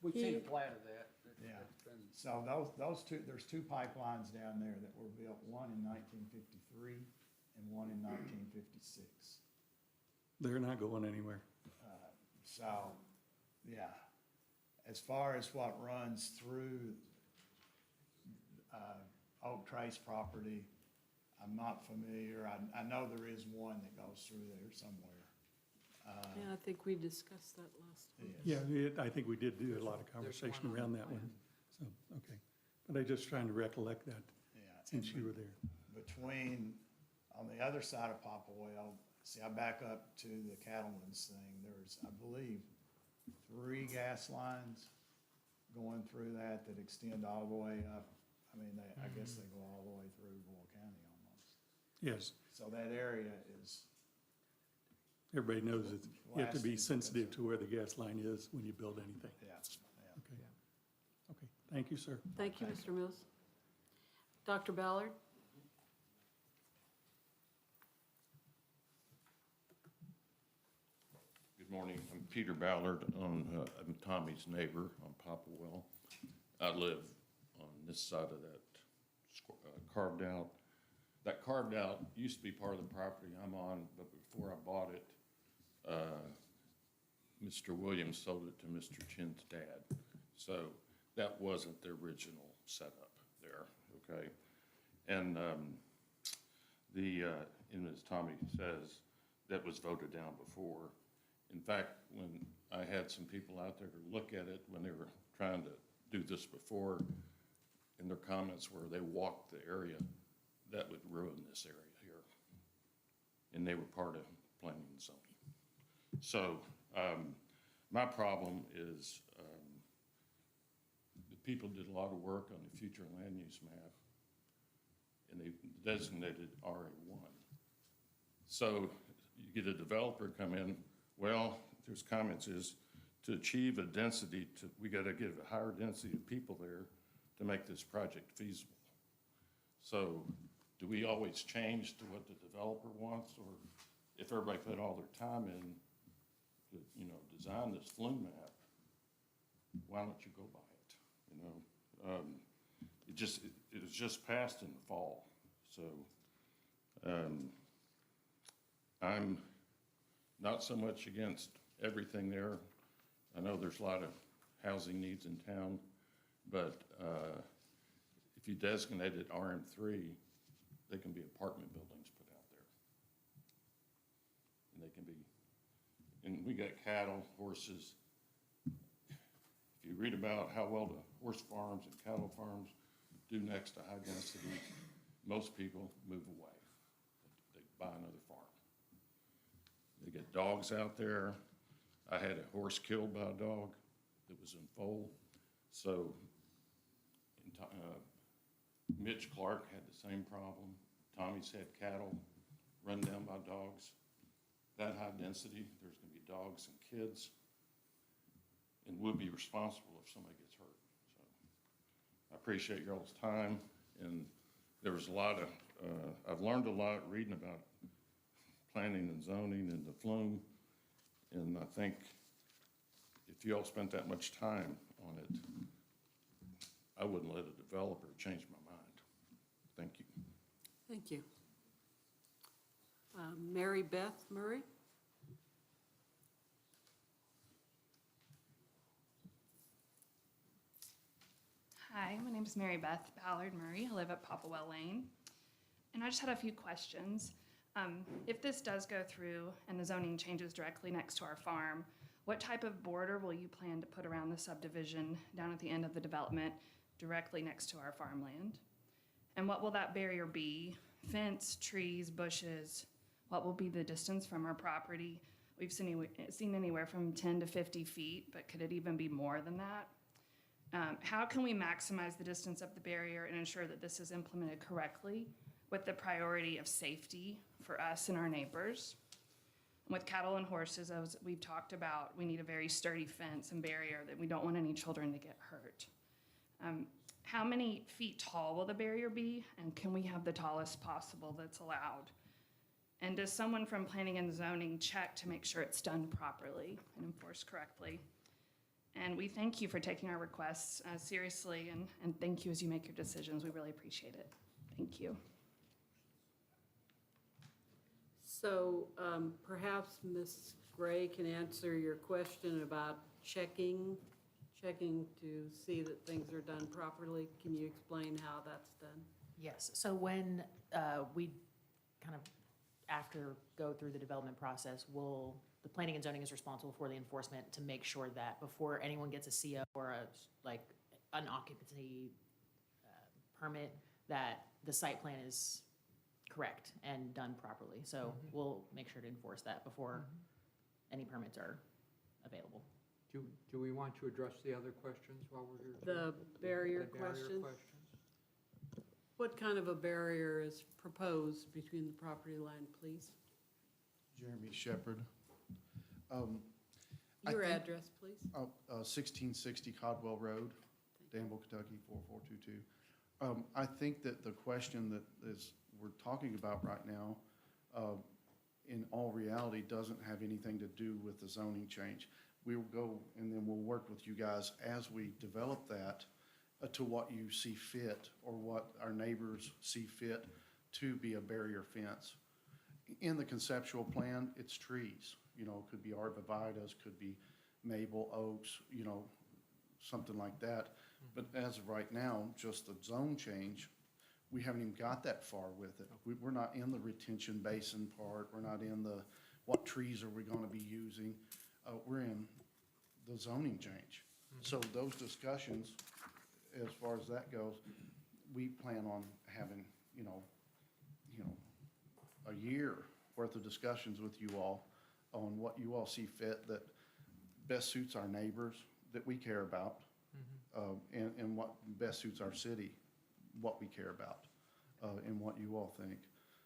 We've seen a plat of that. Yeah. That's been- So those two, there's two pipelines down there that were built, one in 1953 and one in 1956. They're not going anywhere. So, yeah, as far as what runs through Oak Trace property, I'm not familiar. I know there is one that goes through there somewhere. Yeah, I think we discussed that last time. Yes. Yeah, I think we did do a lot of conversation around that one. So, okay. But I just trying to recollect that Yeah, since you were there. between, on the other side of Popplewell, see, I back up to the Cattleman's thing, there's, I believe, 3 gas lines going through that extend all the way up. I mean, I guess they go all the way through Boyle County almost. Yes, So that area is, everybody knows that you have to be Lasting. sensitive to where the gas line is when you build anything. yeah. Okay. Okay, thank you, sir. Thank you, Mr. Mills. Dr. Ballard? Good morning. I'm Peter Ballard. I'm Tommy's neighbor on Popplewell. I live on this side of that carved out. That carved out used to be part of the property I'm on, but before I bought it, Mr. Williams sold it to Mr. Chin's dad. So that wasn't the original setup there, okay? And and as Tommy says, that was voted down before. In fact, when I had some people out there to look at it when they were trying to do this before, and their comments were they walked the area, that would ruin this area here. And they were part of planning and zoning. So my problem is the people did a lot of work on the future land use map, and they designated RA1. So you get a developer come in, well, there's comments is to achieve a density, we got to get a higher density of people there to make this project feasible. So do we always change to what the developer wants, or if everybody put all their time in to, design this flume map, why don't you go by it, it was just passed in the fall. So I'm not so much against everything there. I know there's a lot of housing needs in town, but if you designated RM3, they can be apartment buildings put out there. And they can be, and we got cattle, horses. If you read about how well the horse farms and cattle farms do next to high density, most people move away. They buy another farm. They get dogs out there. I had a horse killed by a dog that was in foal. So Mitch Clark had the same problem. Tommy's had cattle run down by dogs. That high density, there's gonna be dogs and kids, and we'll be responsible if somebody gets hurt. So I appreciate y'all's time, and there was a lot of, I've learned a lot reading about planning and zoning and the flume, and I think if you all spent that much time on it, I wouldn't let a developer change my mind. Thank you. Thank you. Mary Beth Murray? Hi, my name is Mary Beth Ballard Murray. I live at Popplewell Lane. And I just had a few questions. If this does go through and the zoning changes directly next to our farm, what type of border will you plan to put around the subdivision down at the end of the development directly next to our farmland? And what will that barrier be? Fence, trees, bushes? What will be the distance from our property? We've seen anywhere from 10 to 50 feet, but could it even be more than that? How can we maximize the distance of the barrier and ensure that this is implemented correctly with the priority of safety for us and our neighbors? And with cattle and horses, as we've talked about, we need a very sturdy fence and barrier that we don't want any children to get hurt. How many feet tall will the barrier be, and can we have the tallest possible that's allowed? And does someone from planning and zoning check to make sure it's done properly and enforced correctly? And we thank you for taking our requests seriously, and thank you as you make your decisions. We really appreciate it. Thank you. So perhaps Ms. Gray can answer your question about checking to see that things are done properly. Can you explain how that's done? Yes, so when we kind of, after go through the development process, the planning and zoning is responsible for the enforcement to make sure that before anyone gets a CO or an occupancy permit, that the site plan is correct and done properly. So we'll make sure to enforce that before any permits are available. Do we want to address the other questions while we're here? The barrier question? What kind of a barrier is proposed between the property line, please? Jeremy Shepherd. Your address, please. 1660 Codwell Road, Danville, Kentucky, 44222. I think that the question that we're talking about right now, in all reality, doesn't have anything to do with the zoning change. We will go and then we'll work with you guys as we develop that to what you see fit or what our neighbors see fit to be a barrier fence. In the conceptual plan, it's trees. Could be arborvitaes, could be maple, oaks, something like that. But as of right now, just the zone change, we haven't even got that far with it. We're not in the retention basin part. We're not in the what trees are we going to be using. We're in the zoning change. So those discussions, as far as that goes, we plan on having, a year worth of discussions with you all on what you all see fit that best suits our neighbors that we care about, and what best suits our city, what we care about, and what you all think.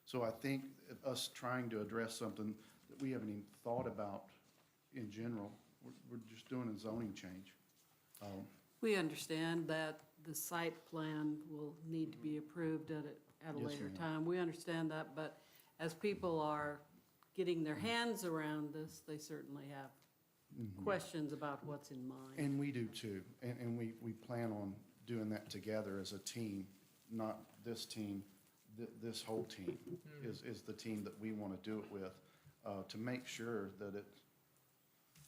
So I think us trying to address something that we haven't even thought about in general, we're just doing a zoning change. We understand that the site plan will need to be approved at a Yes, later ma'am. time. We understand that, but as people are getting their hands around this, they certainly have questions about what's in mind. And we do too, and we plan on doing that together as a team, not this team, this whole team is the team that we want to do it with, to make sure that it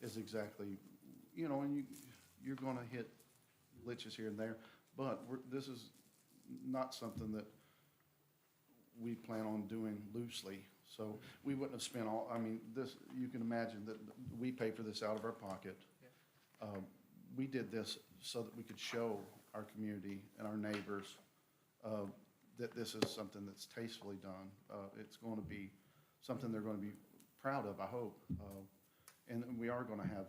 is exactly, and you're going to hit glitches here and there, but this is not something that we plan on doing loosely. So we wouldn't have spent this, you can imagine that we pay for this out of our pocket. we did this so that we could show our community and our neighbors that this is something that's tastefully done. It's going to be something they're going to be proud of, I hope. And we are going to have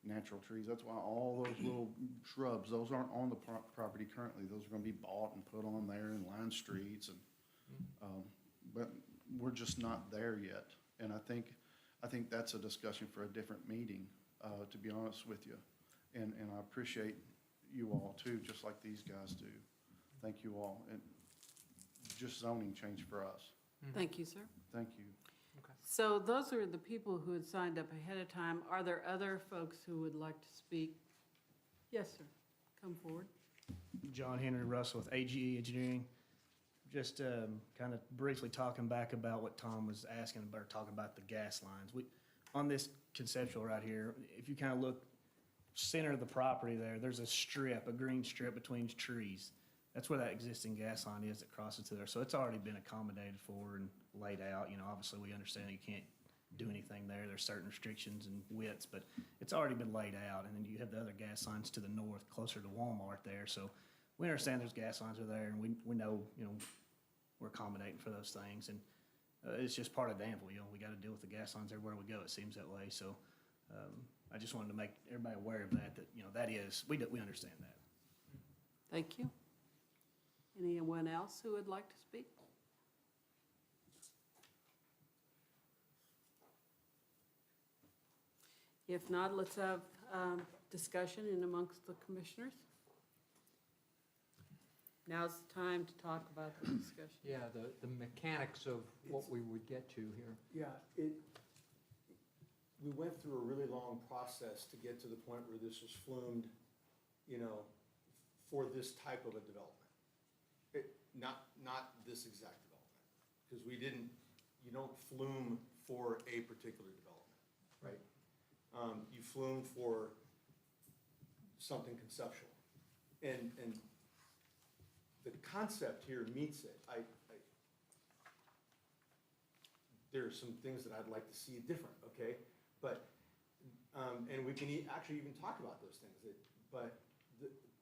natural trees. That's why all those little shrubs, those aren't on the property currently. Those are going to be bought and put on there and line streets. And but we're just not there yet. And I think that's a discussion for a different meeting, to be honest with you. And I appreciate you all too, just like these guys do. Thank you all. And just zoning change for us. Thank you, sir. Thank you. So those are the people who had signed up ahead of time. Are there other folks who would like to speak? Yes, sir. Come forward. John Henry Russell with AGE Engineering. Just kind of briefly talking back about what Tom was asking about, or talking about the gas lines. On this conceptual right here, if you kind of look center of the property there, there's a strip, a green strip between trees. That's where that existing gas line is that crosses to there. So it's already been accommodated for and laid out. You know, obviously we understand you can't do anything there. There's certain restrictions and widths, but it's already been laid out. And then you have the other gas lines to the north, closer to Walmart there. So we understand there's gas lines are there, and we know, you know, we're accommodating for those things. And it's just part of Danville. You know, we got to deal with the gas lines everywhere we go. It seems that way. So I just wanted to make everybody aware of that, you know, that is, we understand that. Thank you. Anyone else who would like to speak? If not, let's have discussion in amongst the commissioners. Now's the time to talk about the discussion. Yeah, the mechanics of what we would get to here. Yeah, we went through a really long process to get to the point where this was flumed, you know, for this type of a development. Not this exact development, because you don't flume for a particular development, right? You flume for something conceptual. And the concept here meets it. There are some things that I'd like to see different, okay? But, and we can actually even talk about those things. But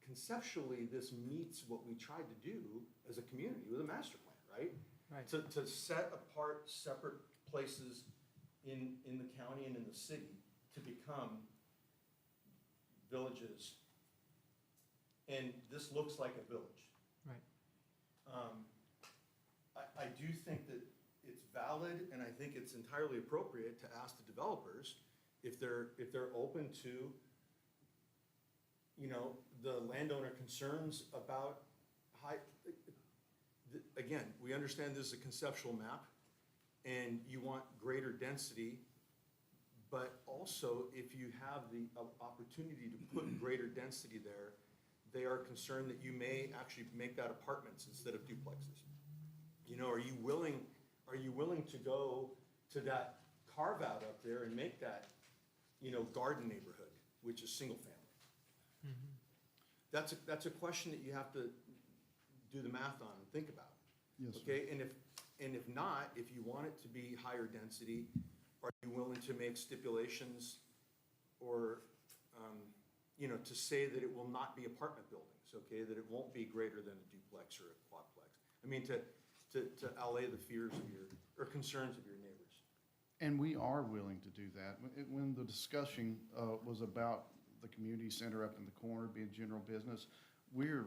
conceptually, this meets what we tried to do as a community with a master plan, right? Right. To set apart separate places in the county and in the city to become villages. And this looks like a village. Right. I do think that it's valid, and I think it's entirely appropriate to ask the developers if they're open to, you know, the landowner concerns about again, we understand this is a conceptual map, and you want greater density, but also if you have the opportunity to put greater density there, they are concerned that you may actually make that apartments instead of duplexes. You know, are you willing to go to that carve out up there and make that, you know, garden neighborhood, which is single family? Mm-hmm. That's a question that you have to do the math on and think about. Yes, sir. Okay, and if not, if you want it to be higher density, are you willing to make stipulations or, you know, to say that it will not be apartment buildings, okay, that it won't be greater than a duplex or a quadplex? I mean, to allay the fears of or concerns of your neighbors. And we are willing to do that. When the discussion was about the community center up in the corner being general business, we're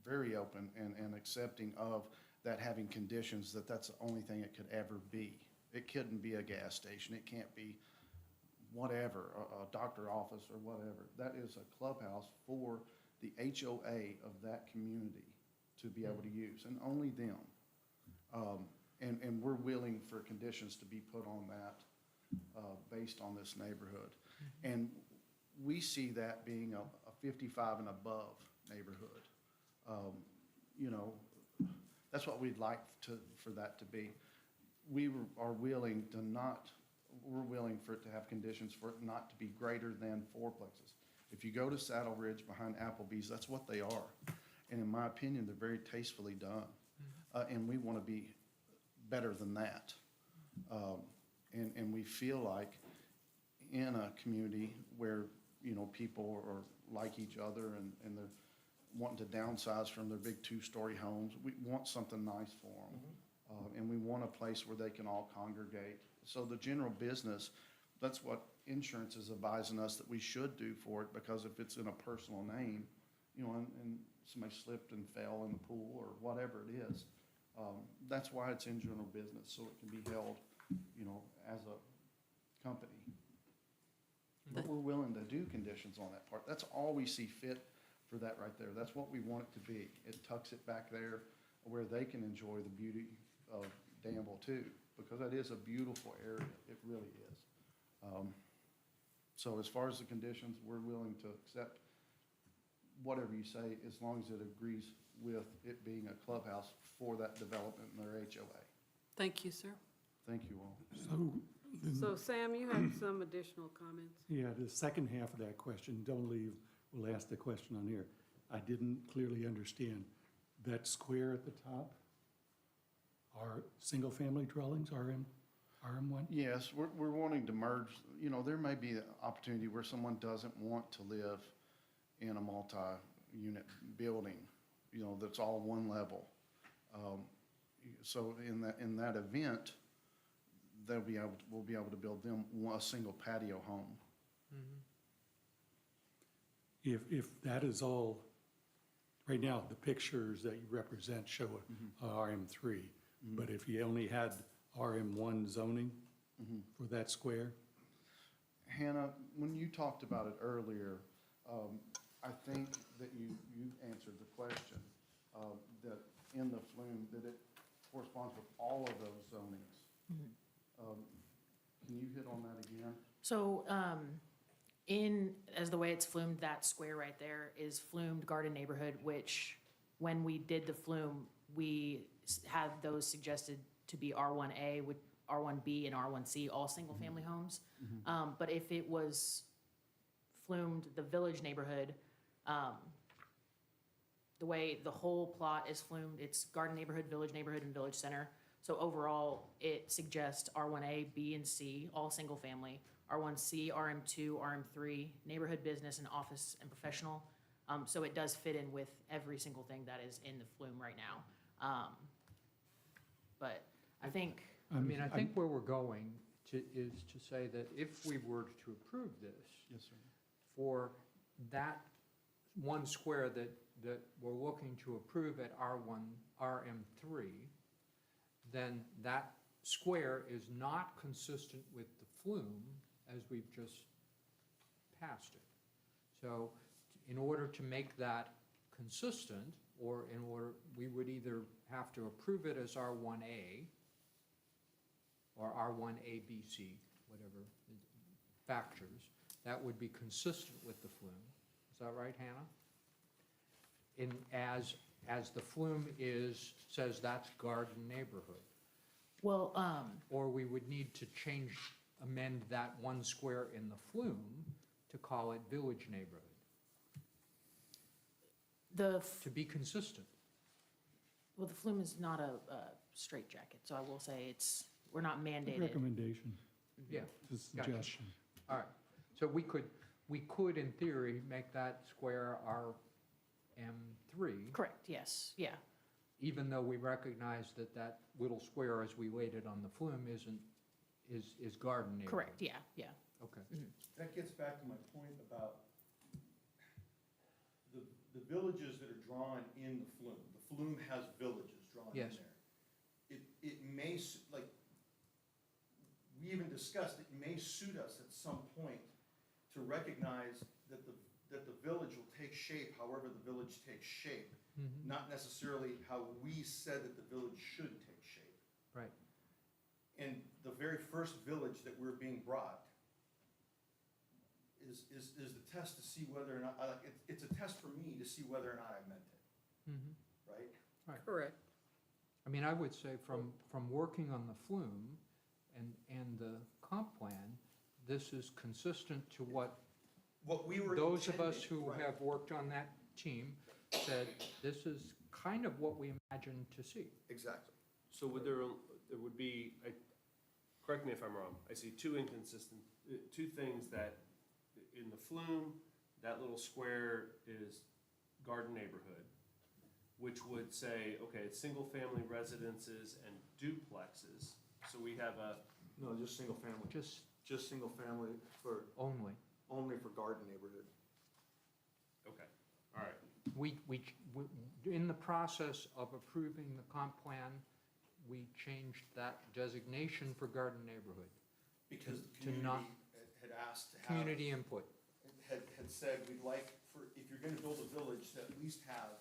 very open and accepting of that having conditions that that's the only thing it could ever be. It couldn't be a gas station. It can't be whatever, a doctor office or whatever. That is a clubhouse for the HOA of that community to be able to use, and only them. And we're willing for conditions to be put on that based on this neighborhood. And we see that being a 55 and above neighborhood. You know, that's what we'd like for that to be. Are willing to not, we're willing for it to have conditions for it not to be greater than fourplexes. If you go to Saddle Ridge behind Applebee's, that's what they are. And in my opinion, they're very tastefully done. And we want to be better than that. And we feel like in a community where people are like each other and they're wanting to downsize from their big two-story homes. We want something nice for them. And we want a place where they can all congregate. So the general business, that's what insurance is advising us that we should do for it, because if it's in a personal name, and somebody slipped and fell in the pool or whatever it is, that's why it's in general business, so it can be held, as a company. But we're willing to do conditions on that part. That's all we see fit for that right there. That's what we want it to be. It tucks it back there where they can enjoy the beauty of Danville too, because that is a beautiful area. It really is. So as far as the conditions, we're willing to accept whatever you say, as long as it agrees with it being a clubhouse for that development in their HOA. Thank you, sir. Thank you all. So Sam, you have some additional comments? Yeah, the second half of that question, don't leave, we'll ask the question on here. I didn't clearly understand. That square at the top are single-family dwellings, RM1? Yes, we're wanting to merge, there may be an opportunity where someone doesn't want to live in a multi-unit building, that's all one level. So in that event, we'll be able to build them a single patio home. If that is all, right now, the pictures that you represent show a RM3, but if you only had RM1 zoning for that square? Hannah, when you talked about it earlier, I think that you answered the question, that in the flume, that it corresponds with all of those zonings. Can you hit on that again? So, as the way it's flumed, that square right there is flumed garden neighborhood, which when we did the flume, we had those suggested to be R1A, with R1B and R1C, all single-family homes. But if it was flumed the village neighborhood, the way the whole plot is flumed, it's garden neighborhood, and village center. So overall, it suggests R1A, B, and C, all single-family, R1C, RM2, RM3, neighborhood, business, and office and professional. So it does fit in with every single thing that is in the flume right now. But I think, I think where we're going is to say that if we were to approve this, Yes, sir. for that one square that we're looking to approve at RM3, then that square is not consistent with the flume as we've just passed it. So in order to make that consistent, we would either have to approve it as R1A or R1ABC, whatever factors, that would be consistent with the flume. Is that right, Hannah? As the flume says that's garden neighborhood. well, Or we would need to amend that one square in the flume to call it village neighborhood, to be consistent. well, the flume is not a straitjacket, so I will say we're not mandated. Recommendation, Yeah, it's a Gotcha. suggestion. all right. So we could in theory make that square RM3, Correct, yes, yeah. even though we recognize that little square as we laid it on the flume is garden neighborhood. Correct, yeah, yeah. Okay. That gets back to my point about the villages that are drawn in the flume. The flume has villages drawn in Yes. there. It may, we even discussed, it may suit us at some point to recognize that the village will take shape however the village takes shape, not necessarily how we said that the village should take shape. Right. And the very first village that we're being brought is the test to see whether or not, it's a test for me to see whether or not I meant it, right? Correct. I mean, I would say from working on the flume and the comp plan, this is consistent to what we were those of us intending, who right. have worked on that team said, this is kind of what we imagined to see. Exactly. So there would be, correct me if I'm wrong, I see two things that in the flume, that little square is garden neighborhood, which would say, okay, it's single-family residences and duplexes. So we have a, No, just single family. Just Just single family for, only. only for garden neighborhood. okay, all right. In the process of approving the comp plan, we changed that designation for garden neighborhood. Because the To not- community had asked to have. Community input. Had said, we'd like for, if you're gonna build a village, to at least have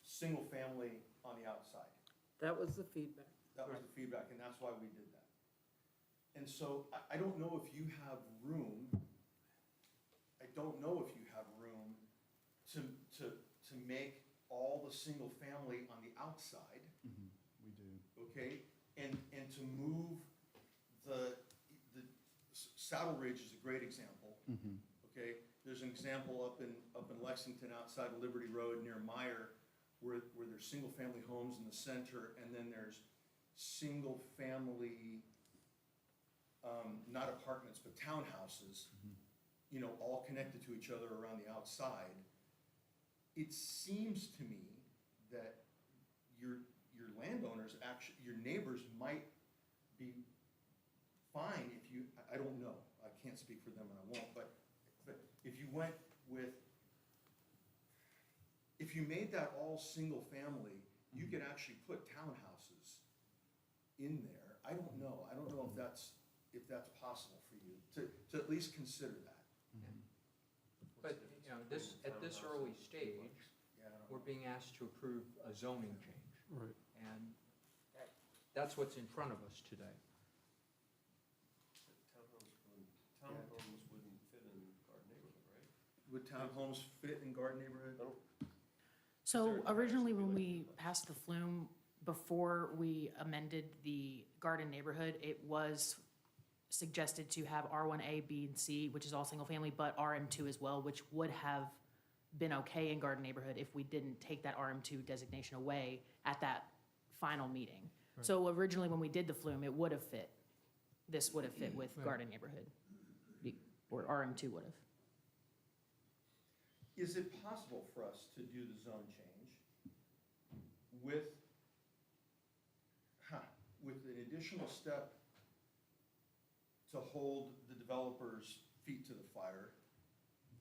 single family on the outside. That was the feedback. That was the feedback, and that's why we did that. And so, I don't know if you have room, I don't know if you have room to make all the single family on the outside, We do. okay? And to move the Saddle Ridge is a great example, okay? There's an example up in Lexington outside of Liberty Road near Meyer, where there's single-family homes in the center, and then there's single-family, not apartments, but townhouses, you know, all connected to each other around the outside. It seems to me that your landowners, actually, your neighbors might be fine if you, I don't know, I can't speak for them and I won't, but if you went with, if you made that all single family, you could actually put townhouses in there. I don't know if that's possible for you, to at least consider that. But, you know, at this early stage, Yeah, I don't we're know. being asked to approve a zoning change. Right. And that's what's in front of us today. Townhomes wouldn't fit in garden neighborhood, right? Would townhomes fit in garden neighborhood? So originally, when we passed the flume, before we amended the garden neighborhood, it was suggested to have R1A, B, and C, which is all single-family, but RM2 as well, which would have been okay in garden neighborhood if we didn't take that RM2 designation away at that final meeting. So originally, when we did the flume, it would have fit. This would have fit with Right. garden neighborhood, or RM2 would have. Is it possible for us to do the zone change with an additional step to hold the developer's feet to the fire,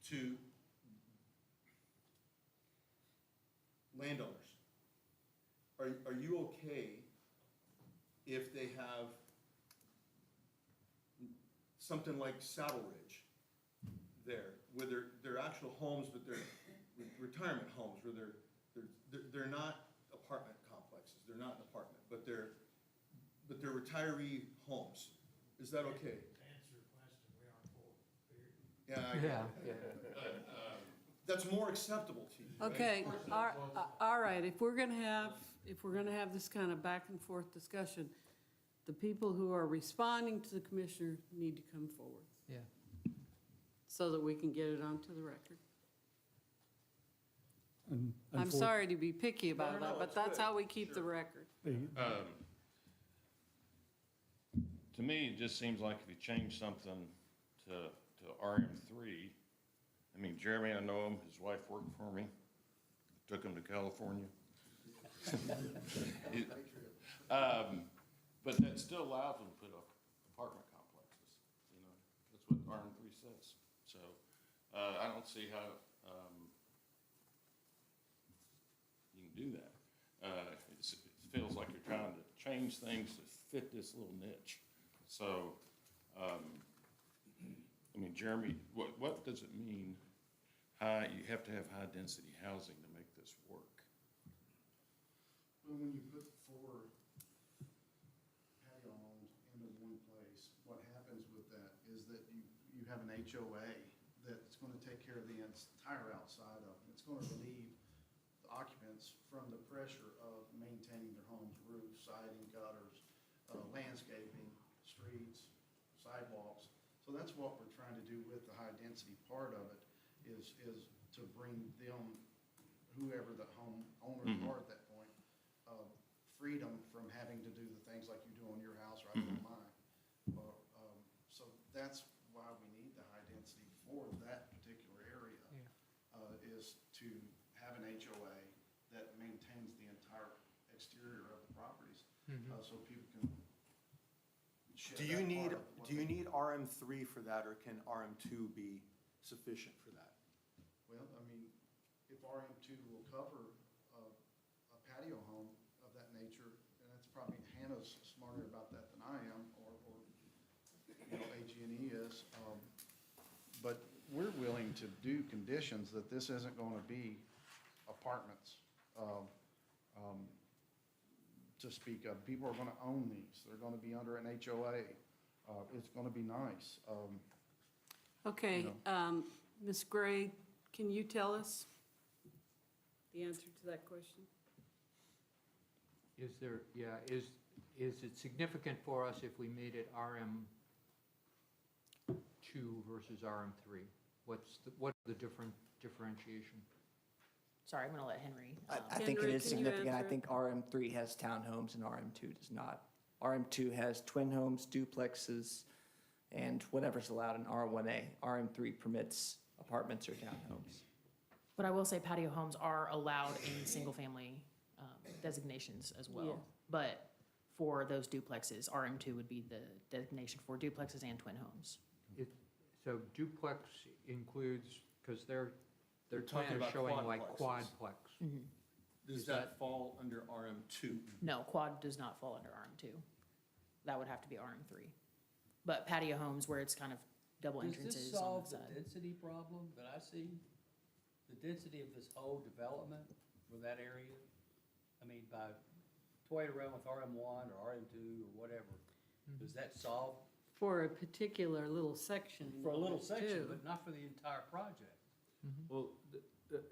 to landowners? Are you okay if they have something like Saddle Ridge there, where they're actual homes, but they're retirement homes, where they're not apartment complexes, they're not an apartment, but they're retiree homes? Is that okay? To answer your question, we aren't for it, period. Yeah, I get it. That's more acceptable to you, right? Okay, all right, if we're gonna have this kind of back and forth discussion, the people who are responding to the commissioner need to come forward Yeah. so that we can get it onto the record. And I'm unfor- sorry to be picky about No, that, but it's that's good. how we keep the record. To me, it just seems like if you change something to RM3, I mean, Jeremy, I know him, his wife worked for me, took him to California. But that still allows them to put up apartment complexes, you know, that's what RM3 says. So, I don't see how, you can do that. It feels like you're trying to change things to fit this little niche. So, I mean, Jeremy, what does it mean, you have to have high-density housing to make this work? Well, when you put 4 patio homes into one place, what happens with that is that you have an HOA that's gonna take care of the entire outside of it. It's gonna relieve the occupants from the pressure of maintaining their homes, roofs, siding, gutters, landscaping, streets, sidewalks. So that's what we're trying to do with the high-density part of it, is to bring them, whoever the homeowners are at that point, freedom from having to do the things like you do on your house or I do on mine. So that's why we need the high density for that to have an HOA that maintains the entire exterior of the properties, so people can share Do you that need, part of what do you they- need RM3 for that, or can RM2 be sufficient for that? Well, I mean, if RM2 will cover a patio home of that nature, and that's probably, Hannah's smarter about that than I am, or you know, AG&E is. But we're willing to do conditions that this isn't gonna be apartments, to speak of. People are gonna own these. They're gonna be under an HOA. It's gonna be nice. Okay, You Ms. Gray, can you tell us the answer to that question? Is there, yeah, is it significant for us if we made it RM2 versus RM3? What the differentiation? Sorry, I'm gonna let Henry. I think it Henry, is can you significant. I answer? think RM3 has townhomes and RM2 does not. RM2 has twin homes, duplexes, and whatever's allowed in R1A. RM3 permits apartments or townhomes. But I will say patio homes are allowed in single-family designations as well. Yes. But for those duplexes, RM2 would be the designation for duplexes and twin homes. So duplex includes, because their They're plan talking is about showing like quadplexes. quadplex. Does that fall under RM2? No, quad does not fall under RM2. That would have to be RM3. But patio homes where it's kind of double Does entrances this on solve the the side. density problem that I see? The density of this whole development for that area? I mean, by toying around with RM1 or RM2 or whatever, does that solve For a particular little section. for a little too. section, but not for the entire project? Well,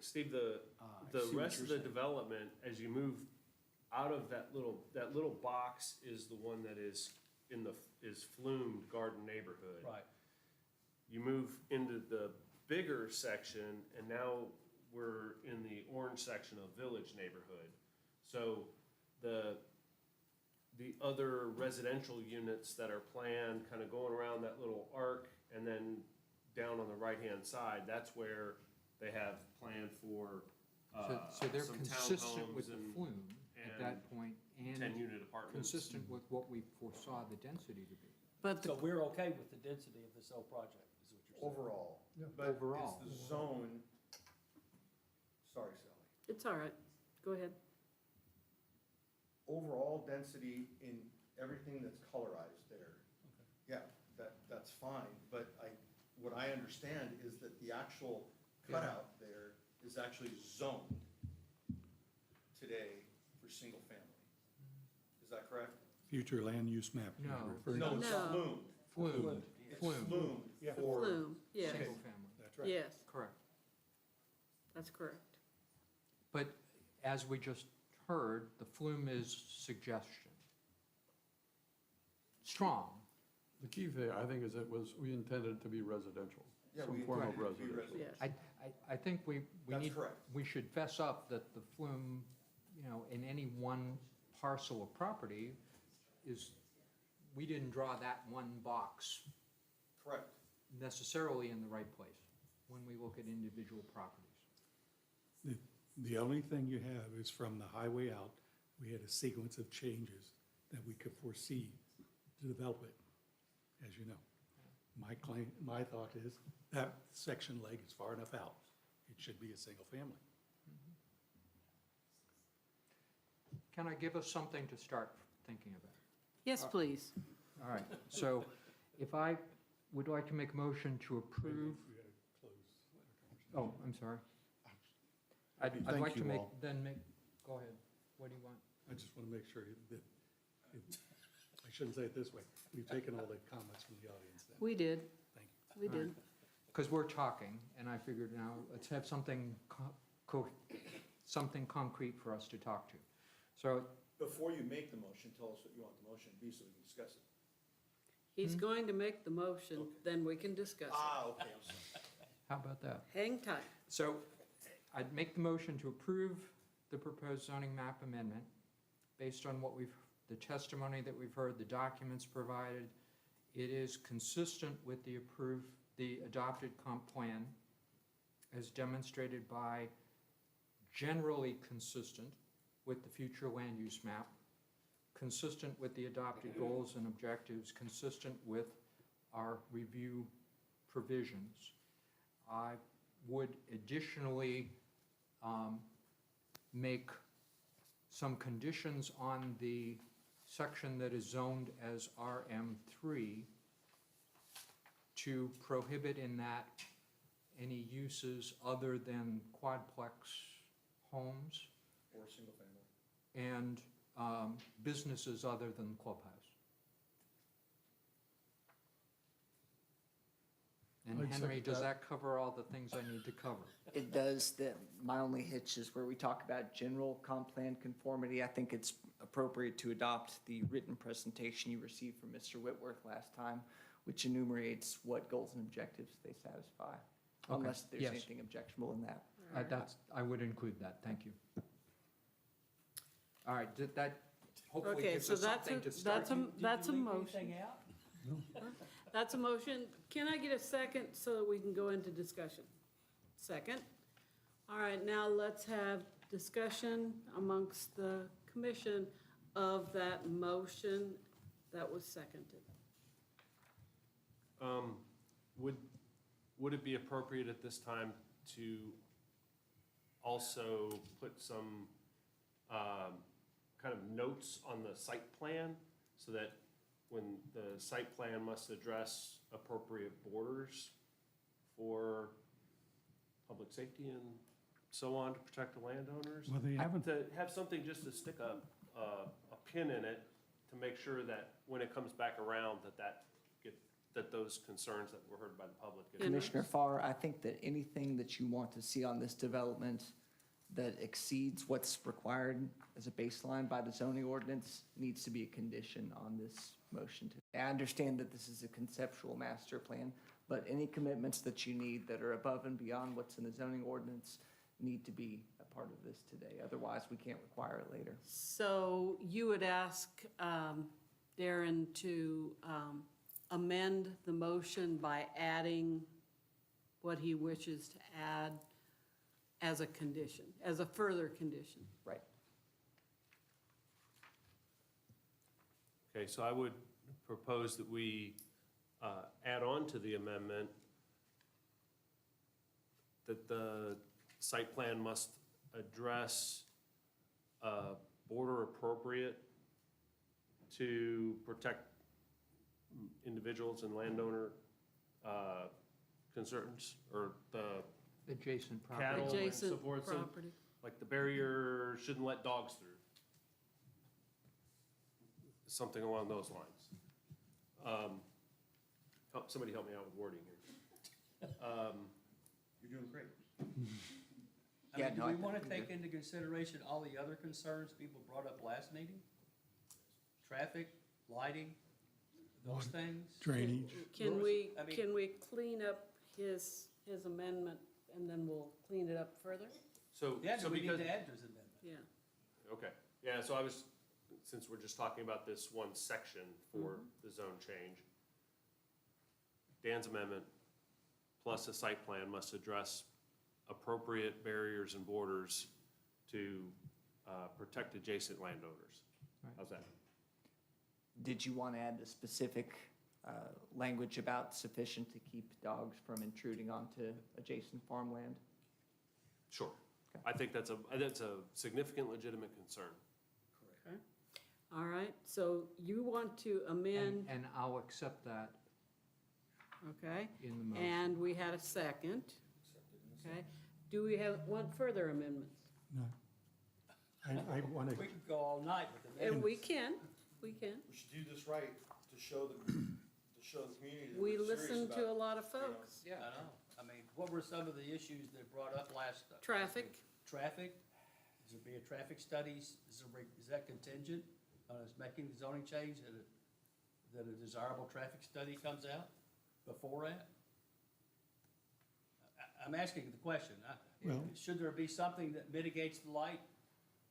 Steve, the I see what rest of you're the saying. development, as you move out of that little box is the one that is is flumed garden neighborhood. Right. You move into the bigger section, and now we're in the orange section of village neighborhood. So the other residential units that are planned, kind of going around that little arc, and then down on the right-hand side, that's where they have planned for So they're some consistent with townhomes the and flume at that point, and 10-unit apartments. consistent with what we foresaw the density to be. But the So we're okay with the density of this whole project, is what you're saying? Overall. Yeah. But Overall. is the zone, sorry, Sally. It's all right. Go ahead. Overall density in everything that's colorized there. Yeah, that's fine, but what I understand is that the actual cutout there is actually zoned today for single family. Is that correct? Future land use map. you're No. referring No, to. it's No. flumed. Flume, It's flume, flumed Yeah. for. Flume, yes, single family, That's right. yes, correct. that's correct. But as we just heard, the flume is suggestion. Strong. The key thing, I think, is we intended it to be residential, Yeah, some we form of intended it to be residential. Yes. I think we That's need, correct. we should fess up that the flume, in any one parcel of property we didn't draw that one box Correct. necessarily in the right place when we look at individual properties. The only thing you have is from the highway out, we had a sequence of changes that we could foresee to develop it, as you know. My thought is that section leg is far enough out. It should be a single family. Can I give us something to start thinking about? Yes, please. All right, so if I would like to make a motion to approve, We gotta close. oh, I'm sorry. I'd Thank like to you make, all. go ahead. What do you want? I just want to make sure that, I shouldn't say it this way. We've taken all the comments from the audience then. We did, Thank you. we did. Because we're talking, and I figured now, let's have something something concrete for us to talk to. So, Before you make the motion, tell us what you want the motion to be so we can discuss it. He's going to make the motion, then we can discuss it. Okay, I'm sorry. how about that? Hang tight. So I'd make the motion to approve the proposed zoning map amendment based on the testimony that we've heard, the documents provided. It is consistent with the adopted comp plan as demonstrated by generally consistent with the future land use map, consistent with the adopted goals and objectives, consistent with our review provisions. I would additionally make some conditions on the section that is zoned as RM3 to prohibit in that any uses other than quadplex homes Or single family. and businesses other than clubhouse. And I'd Henry, second does that. that cover all the things I need to cover? It does. My only hitch is where we talk about general comp plan conformity. I think it's appropriate to adopt the written presentation you received from Mr. Whitworth last time, which enumerates what goals and objectives they satisfy, Okay, unless there's yes. anything objectionable in that. I would include that, thank you. All right, did that hopefully Okay, gives so us something to start? that's a Did you leave motion. anything out? That's a motion. Can I get a second so that we can go into discussion? Second. All right, now let's have discussion amongst the commission of that motion that was seconded. Would it be appropriate at this time to also put some kind of notes on the site plan so that when the site plan must address appropriate borders for public safety and so on to protect the landowners? Well, they haven't, To have something just to stick a pin in it to make sure that when it comes back around, that those concerns that were heard by the public. get Commissioner addressed. Farr, I think that anything that you want to see on this development that exceeds what's required as a baseline by the zoning ordinance needs to be a condition on this motion. I understand that this is a conceptual master plan, but any commitments that you need that are above and beyond what's in the zoning ordinance need to be a part of this today. Otherwise, we can't require it later. So you would ask Darren to amend the motion by adding what he wishes to add as a condition, as a further condition. Right. Okay, so I would propose that we add on to the amendment that the site plan must address border appropriate to protect individuals and landowner concerns, or the Adjacent property. cattle and so Adjacent forth. So, property. like the barrier shouldn't let dogs through. Something along those lines. Somebody help me out with wording here. You're doing great. I Yeah, mean, do no, we I want to think take into consideration all the other concerns people brought up last meeting? Traffic, lighting, those things? drainage. Can we, I mean- can we clean up his amendment and then we'll clean it up further? So, Yeah, so do we need because, to add to his amendment? Yeah. okay, yeah, so I was, since we're just talking about this one section for the zone change, Dan's amendment plus a site plan must address appropriate barriers and borders to protect adjacent landowners. Right. How's that? Did you want to add a specific language about sufficient to keep dogs from intruding onto adjacent farmland? Sure. Okay. I think that's a significant legitimate concern. Okay. All right, so you want to amend, And I'll accept that okay? in the motion. And we had a second, okay? Do we want further amendments? No. I want to, We could go all night with the And amendments. we can. We should do this right to show the community that We we're serious listen to a about, lot of you know. folks. Yeah, I know. I mean, what were some of the issues they brought up last? Traffic. Traffic? Is there be a traffic studies? Is that contingent on us making the zoning change that a desirable traffic study comes out before that? I'm asking the question. Well- Should there be something that mitigates the light?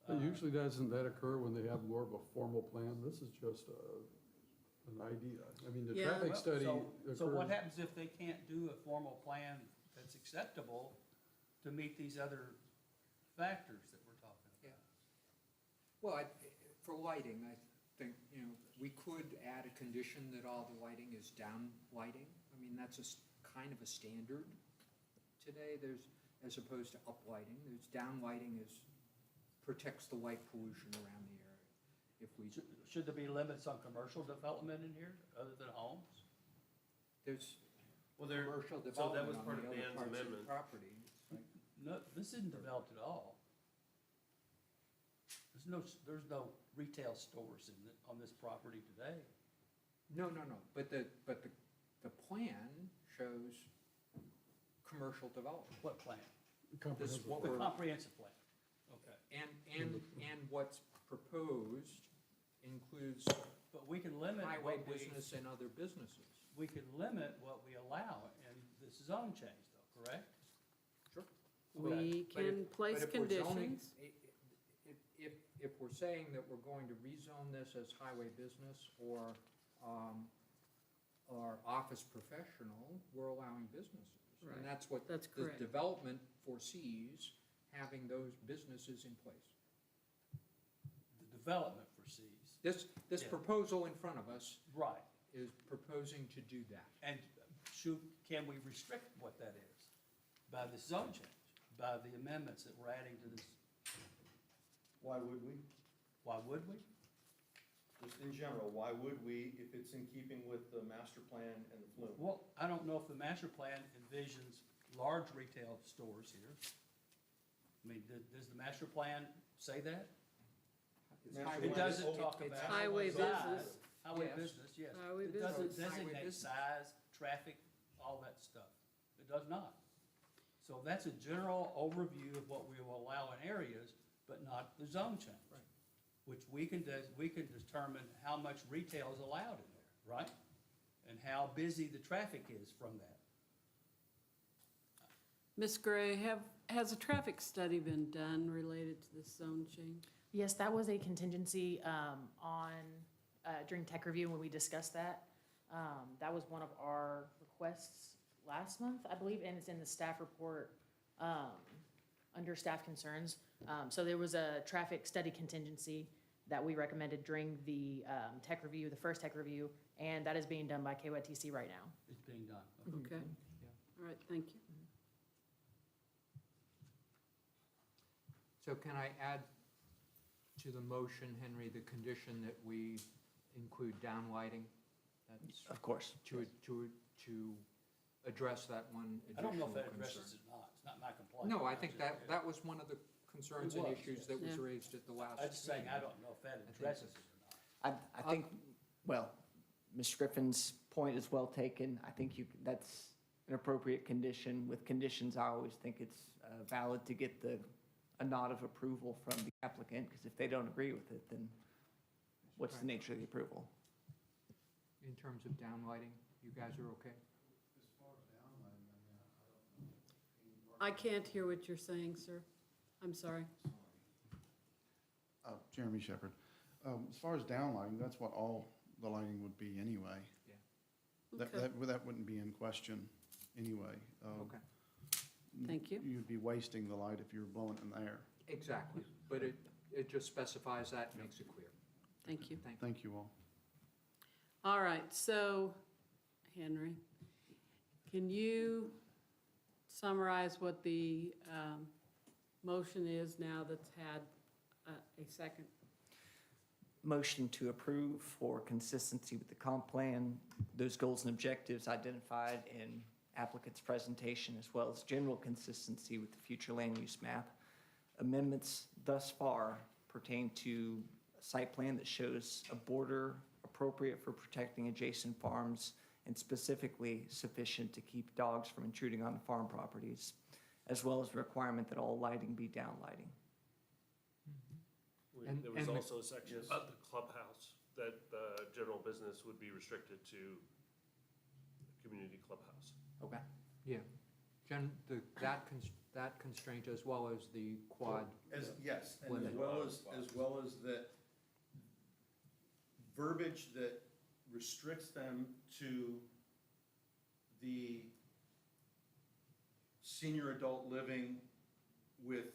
But usually doesn't that occur when they have more of a formal plan? This is just an idea. I mean, the Yeah. traffic Well, study So what occurs. happens if they can't do a formal plan that's acceptable to meet these other factors that we're talking about. Well, for lighting, I think, we could add a condition that all the lighting is down lighting. I mean, that's kind of a standard today. As opposed to up lighting, there's down lighting protects the light pollution around the area. If we, Should there be limits on commercial development in here, other than homes? there's Well, there, commercial so that was development part on of the other Dan's parts of the amendment. property. It's like, No, this isn't developed at all. There's no retail stores on this property today. no, but the plan shows commercial development. What plan? This is what The we're, comprehensive plan. Okay. and what's proposed includes But we can limit highway what we, business and other businesses. we can limit what we allow in this zone change though, correct? Sure. We But if- can place but if we're zoning- conditions. If we're saying that we're going to rezone this as highway business or office professional, we're allowing businesses. Right. And that's what That's the correct. development foresees, having those businesses in place. The development foresees. This Yeah. proposal in front of us Right. is proposing to do that. And can we restrict what that is? By the zone change, by the amendments that we're adding to this? Why would we? Why would we? Just in general, why would we if it's in keeping with the master plan and the flume? Well, I don't know if the master plan envisions large retail stores here. I mean, does the master plan say that? It's Master highway- It doesn't It's talk it's about. highway size. business. Highway Yes. business, yes. Highway It doesn't business. Highway designate business. size, traffic, all that stuff. It does not. So that's a general overview of what we will allow in areas, but not the zone change. Right. Which we can determine how much retail is allowed in there, right? And how busy the traffic is from that. Ms. Gray, has a traffic study been done related to this zone change? Yes, that was a contingency during tech review when we discussed that. That was one of our requests last month, I believe, and it's in the staff report under staff concerns. So there was a traffic study contingency that we recommended during the tech review, the first tech review, and that is being done by KYTC right now. It's being done. Okay. All right, thank you. So can I add to the motion, Henry, the condition that we include downlighting? That's Of course. to address that one I don't know additional if that concern. addresses it or not. It's not my complaint. No, I think that was one of the concerns and It was, issues that was Yeah. raised at the last. I'm just saying, I meeting. don't know if that think addresses it or not. I think, well, Ms. Griffin's point is well taken. I think that's an appropriate condition. With conditions, I always think it's valid to get a nod of approval from the applicant, because if they don't agree with it, then what's the nature of the approval? In terms of downlighting, you guys are okay? I can't hear what you're saying, sir. I'm sorry. Jeremy Shepherd. As far as downlighting, that's what all the lighting would be anyway. Okay, That wouldn't be in question anyway. Okay. thank you. You'd be wasting the light if you were blowing it in the air. Exactly, but it just specifies that, and makes it clear. Thank you. Thank you. Thank you all. All right, so, Henry, can you summarize what the motion is now that's had a second? Motion to approve for consistency with the comp plan, those goals and objectives identified in applicant's presentation, as well as general consistency with the future land use map. Amendments thus far pertain to a site plan that shows a border appropriate for protecting adjacent farms and specifically sufficient to keep dogs from intruding on farm properties, as well as a requirement that all lighting be down lighting. And- There was and the- also a section about the clubhouse, that the general business would be restricted to the community clubhouse. Okay. Yeah, that constraint as well as the quad. Yes, and limit. as well as that verbiage that restricts them to the senior adult living with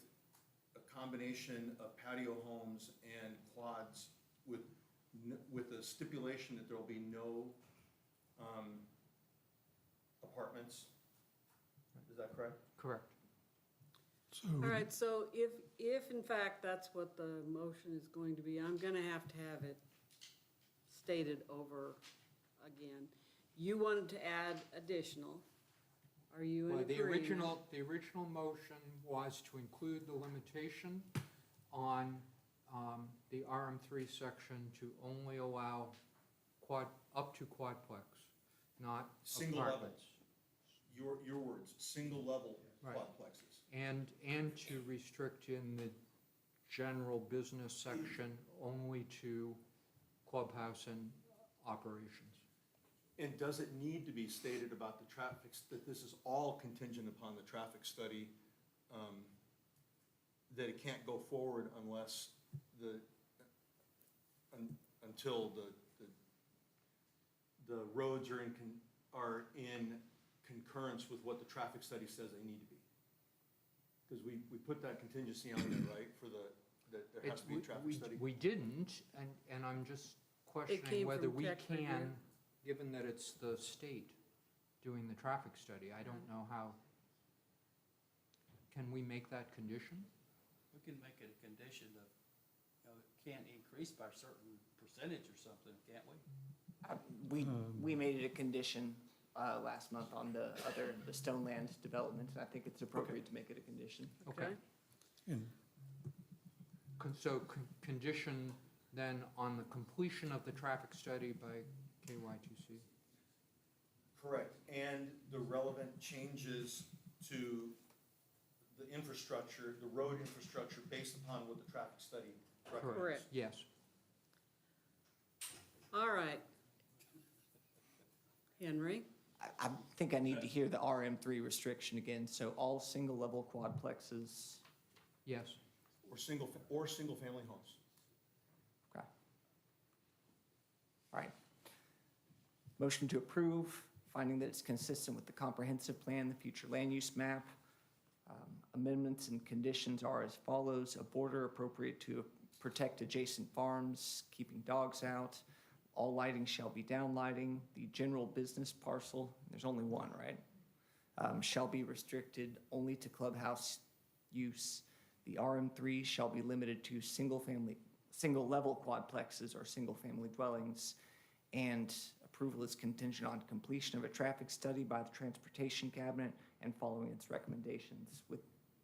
combination of patio homes and quads with, with a stipulation that there'll be no apartments. Is that correct? Correct. So, All right, so if in fact that's what the motion is going to be, I'm gonna have it stated over again. You wanted to add additional. Are you in Well, agreement? the original motion was to include the limitation on the RM3 section to only allow up to quadplex, not Single level. apartments. Your words, single level Right. quadplexes. And to restrict in the general business section only to clubhouse and operations. And does it need to be stated about the traffic, that this is all contingent upon the traffic study, that it can't go forward unless until the roads are in concurrence with what the traffic study says they need to be? Because we put that contingency on there, right, for that there has to be a traffic study? We didn't, and I'm just came questioning whether from we tech review. can, given that it's the state doing the traffic study, I don't know how, can we make that condition? We can make it a condition of, it can't increase by a certain percentage or something, can't we? We made it a condition last month on the Stoneland development, and I think it's appropriate to make it a condition. Okay. and So condition then on the completion of the traffic study by KYTC? Correct, and the relevant changes to the infrastructure, the road infrastructure, based upon what the traffic study recommends. Correct. Yes. All right. Henry? I think I need to hear the RM3 restriction again, so all single-level quadplexes. Yes. Or single-family homes. Okay. All right. Motion to approve, finding that it's consistent with the comprehensive plan, the future land use map. Amendments and conditions are as follows: a border appropriate to protect adjacent farms, keeping dogs out. All lighting shall be down lighting. The general business parcel, there's only one, right? Shall be restricted only to clubhouse use. The RM3 shall be limited to single-level quadplexes or single-family dwellings. And approval is contingent on completion of a traffic study by the Transportation Cabinet and following its recommendations with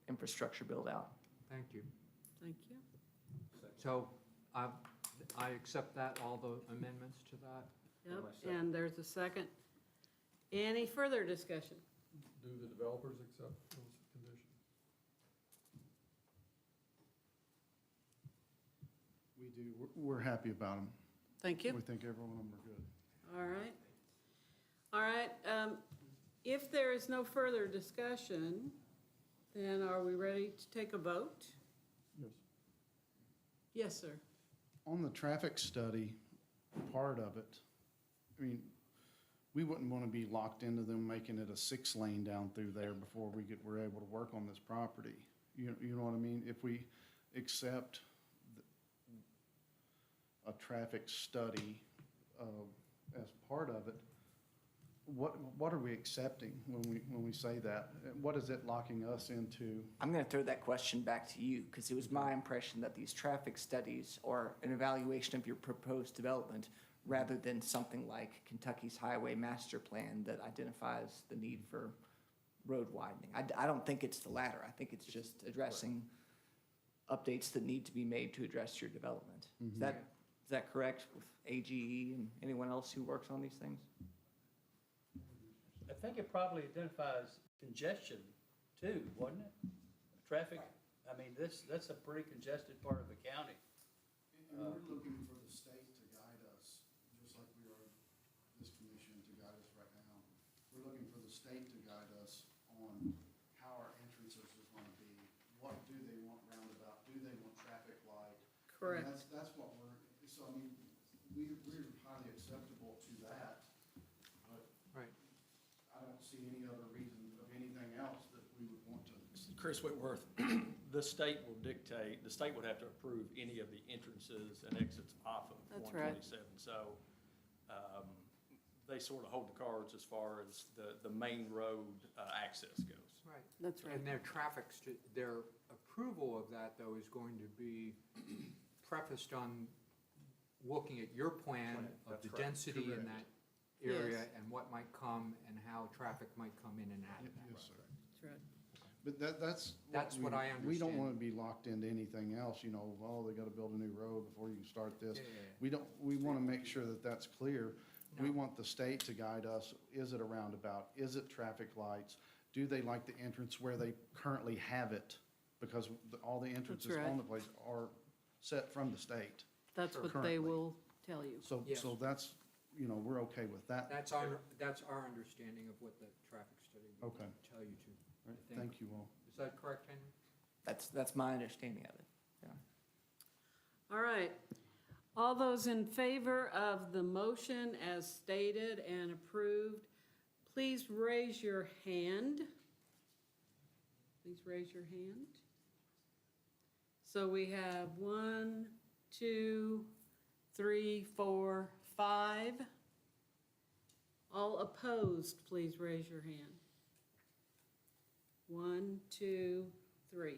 infrastructure build-out. Thank you. Thank you. So I accept that, all the amendments to that? Yep, and there's a second. Any further discussion? do the developers accept those conditions? We do, we're happy about them. Thank you. We think every one of them are good. All right. All right, if there is no further discussion, then are we ready to take a vote? Yes. Yes, sir. On the traffic study, part of it, I mean, we wouldn't want to be locked into them making it a 6-lane down through there before we're able to work on this property. You know what I mean? If we accept a traffic study as part of it, what are we accepting when we say that? What is it locking us into? I'm going to throw that question back to you, because it was my impression that these traffic studies are an evaluation of your proposed development rather than something like Kentucky's Highway Master Plan that identifies the need for road widening. I don't think it's the latter. I think it's just addressing updates that need to be made to address your development. Is that correct with AGE and anyone else who works on these things? I think it probably identifies congestion too, wasn't it? Traffic, I mean, that's a pretty congested part of the county. And we're looking for the state to guide us, just like we are this commission to guide us right now. We're looking for the state to guide us on how our entrances are going to be. What do they want roundabout? Do they want traffic light? Correct. And that's what we're, so I mean, we're highly acceptable to that, but Right. I don't see any other reason of anything else that we would want to. Chris Whitworth, The state will dictate, the state would have to approve any of the entrances and exits off of That's right. 127. So they sort of hold the cards as far as the main road access goes. Right. That's right. And their approval of that, though, is going to be prefaced on looking at your plan of the That's right. density in Correct. that area Yes. and what might come and how traffic might come in and out of that. Yes, sir. That's right. But that's. That's what I We don't understand. want to be locked into anything else, you know, oh, they got to build a new road before you start this. Yeah. We want to make sure that that's clear. We No. want the state to guide us. Is it a roundabout? Is it traffic lights? Do they like the entrance where they currently have it? Because all the entrances right. on the place are set from the state. That's what Currently. they will tell you. So, Yes. so that's, you know, we're okay with that. That's our understanding of what the traffic study would Okay. tell you to. Right, think. thank you all. Is that correct, Henry? That's my understanding of it. Yeah. All right. All those in favor of the motion as stated and approved, please raise your hand. Please raise your hand. So we have 1, 2, 3, 4, 5. All opposed, please raise your hand. 1, 2, 3.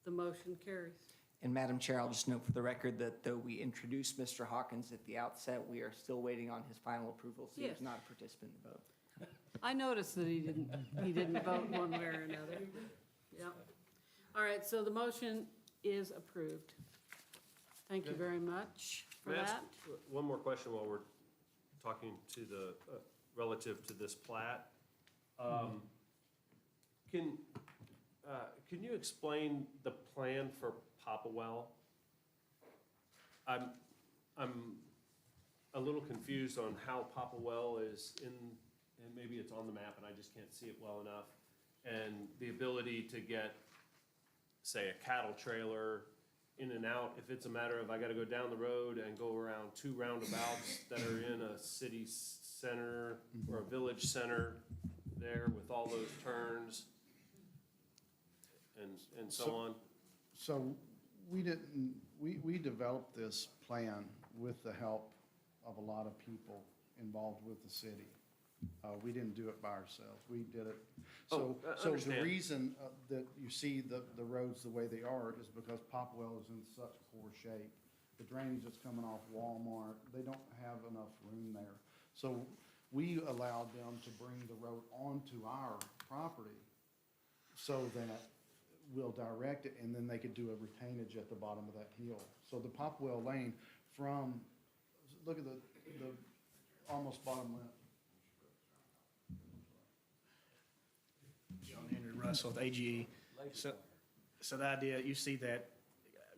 The motion carries. And Madam Chair, I'll just note for the record that though we introduced Mr. Hawkins at the outset, we are still waiting on his final approval, so Yes. he's not a participant in the vote. I noticed that he didn't vote one way or another. Yep. All right, so the motion is approved. Thank you very much for May I ask that. one more question while we're talking to the, relative to this plat? Can you explain the plan for Popplewell? I'm a little confused on how Popplewell is in, and maybe it's on the map and I just can't see it well enough. And the ability to get, say, a cattle trailer in and out, if it's a matter of I gotta go down the road and go around 2 roundabouts that are in a city center or a village center there with all those turns and so on. So we didn't, we developed this plan with the help of a lot of people involved with the city. We didn't do it by ourselves. We did it. So, Oh, I so the understand. reason that you see the roads the way they are is because Popwell is in such poor shape. The drainage that's coming off Walmart, they don't have enough room there. So we allowed them to bring the road onto our property so that we'll direct it, and then they could do a retainage at the bottom of that hill. So the Popwell Lane from, look at the almost bottom left. John Henry Russell with AGE. So the idea, you see that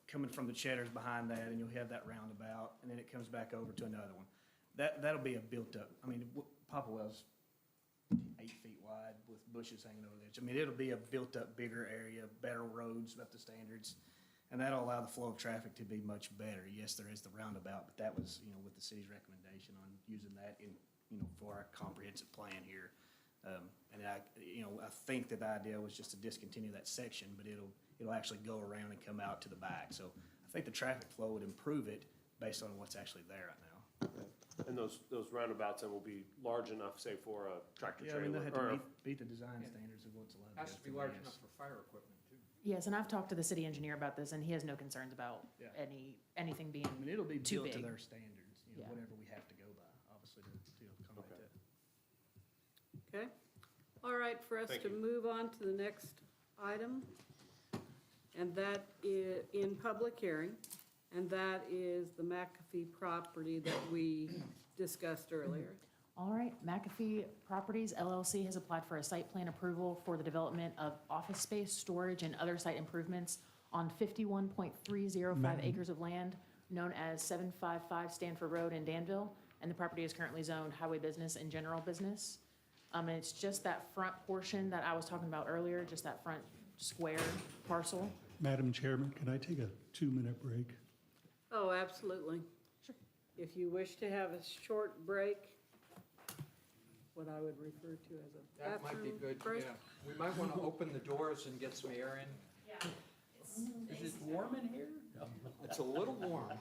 coming from the Cheddars behind that, and you'll have that roundabout, and then it comes back over to another one. That'll be a built-up, I mean, Popplewell's 8 feet wide with bushes hanging over the edge. I mean, it'll be a built-up, bigger area, better roads up to standards, and that'll allow the flow of traffic to be much better. Yes, there is the roundabout, but that was, with the city's recommendation on using that in, for our comprehensive plan here. And I think that the idea was just to discontinue that section, but it'll actually go around and come out to the back. So I think the traffic flow would improve it based on what's actually there right now. And those roundabouts then will be large enough, say, for a tractor Yeah, I mean, trailer? they have or to beat the design standards of what's allowed. Has to be large enough for fire equipment, too. Yes, and I've talked to the city engineer about this, and he has no concerns about Yeah. anything being I mean, it'll be too built to big. their standards, Yeah. whatever we have to go by, obviously, to accommodate that. Okay. All right, for us Thank to you. move on to the next item, and that is in public hearing, and that is the McAfee property that we discussed earlier. All right, McAfee Properties LLC has applied for a site plan approval for the development of office space, storage, and other site improvements on 51.305 acres of land known as 755 Stanford Road in Danville, and the property is currently zoned highway business and general business. And it's just that front portion that I was talking about earlier, just that front square parcel. Madam Chairman, can I take a 2-minute break? Oh, absolutely. Sure. If you wish to have a short break, what I would refer to as a That might be bathroom good, break. yeah. We might want to open the doors and get some air in. Is it warm in here? It's a little warm.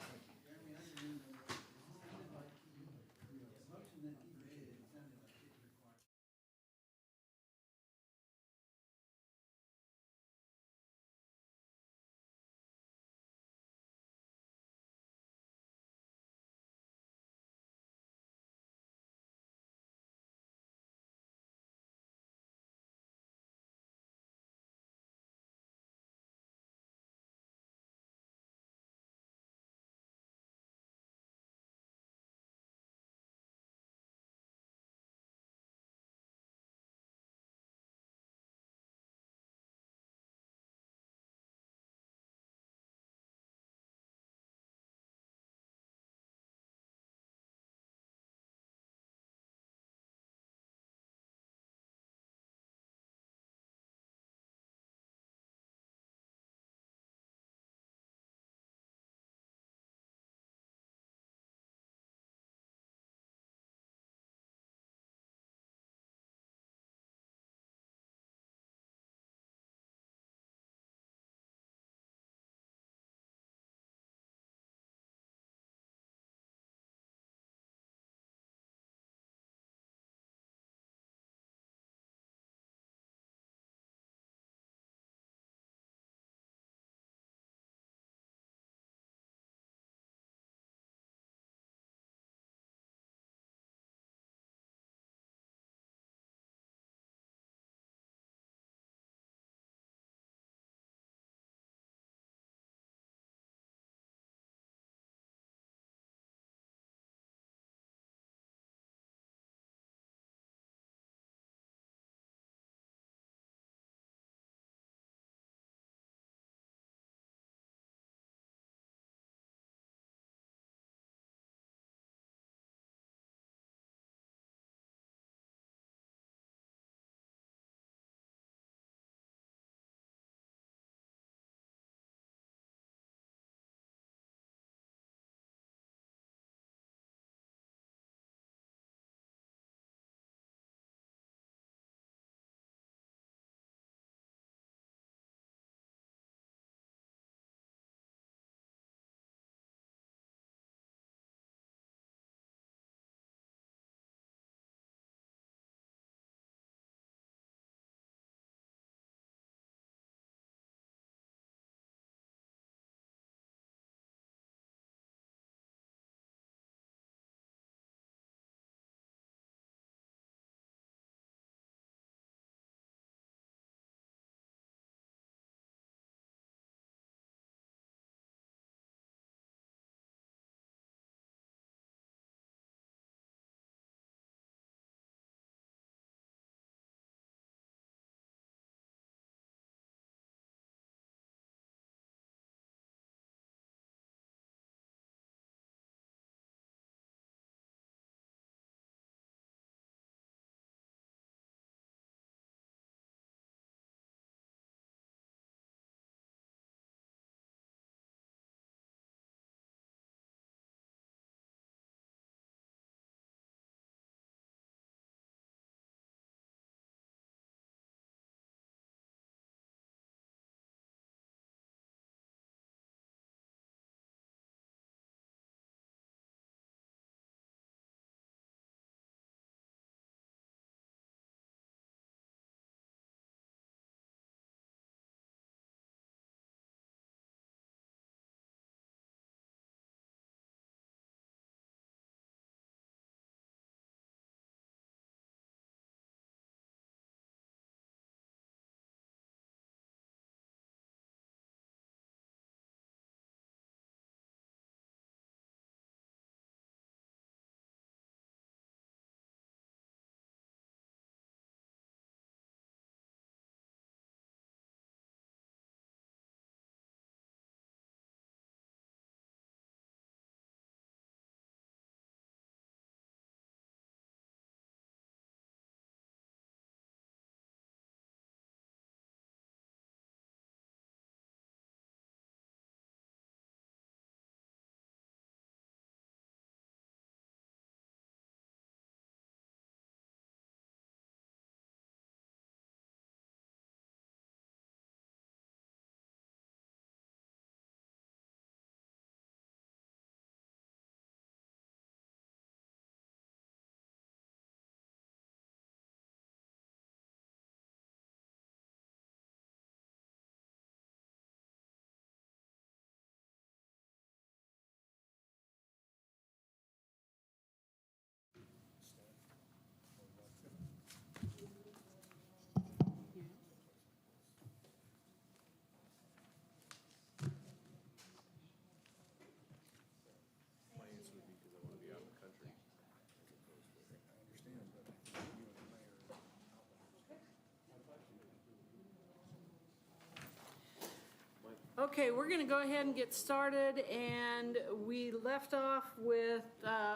Okay, we're going to go ahead and get started, and we left off with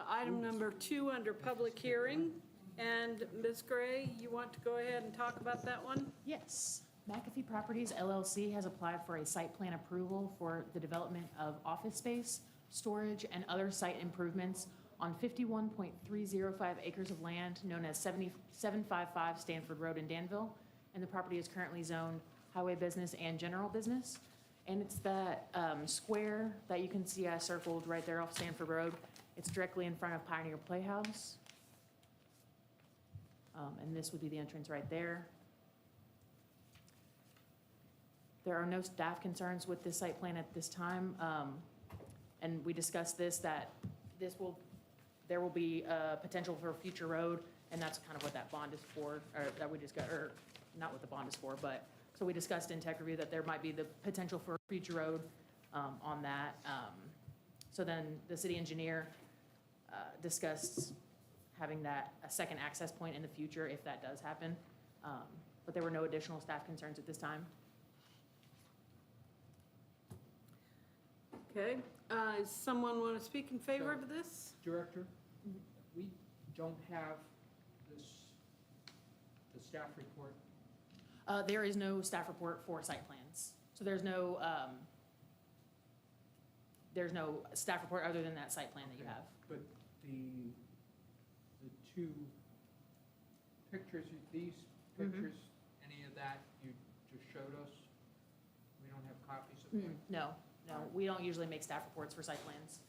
item number 2 under public hearing. And Ms. Gray, you want to go ahead and talk about that one? Yes. McAfee Properties LLC has applied for a site plan approval for the development of office space, storage, and other site improvements on 51.305 acres of land known as 7755 Stanford Road in Danville. And the property is currently zoned highway business and general business. And it's that square that you can see I circled right there off Stanford Road. It's directly in front of Pioneer Playhouse. And this would be the entrance right there. There are no staff concerns with this site plan at this time. And we discussed this, that there will be potential for a future road, and that's kind of what that bond is for, or that we discussed, or not what the bond is for, but, so we discussed in tech review that there might be the potential for a future road on that. So then the city engineer discussed having that, a second access point in the future if that does happen. But there were no additional staff concerns at this time. Okay, does someone want to speak in favor of this? Director, we don't have this, the staff report. There is no staff report for site plans. So there's no staff report other than that site plan that you Okay. have. But the two pictures, these pictures, any of that you just showed us? We don't have copies of that? No, we don't usually make staff reports for site plans.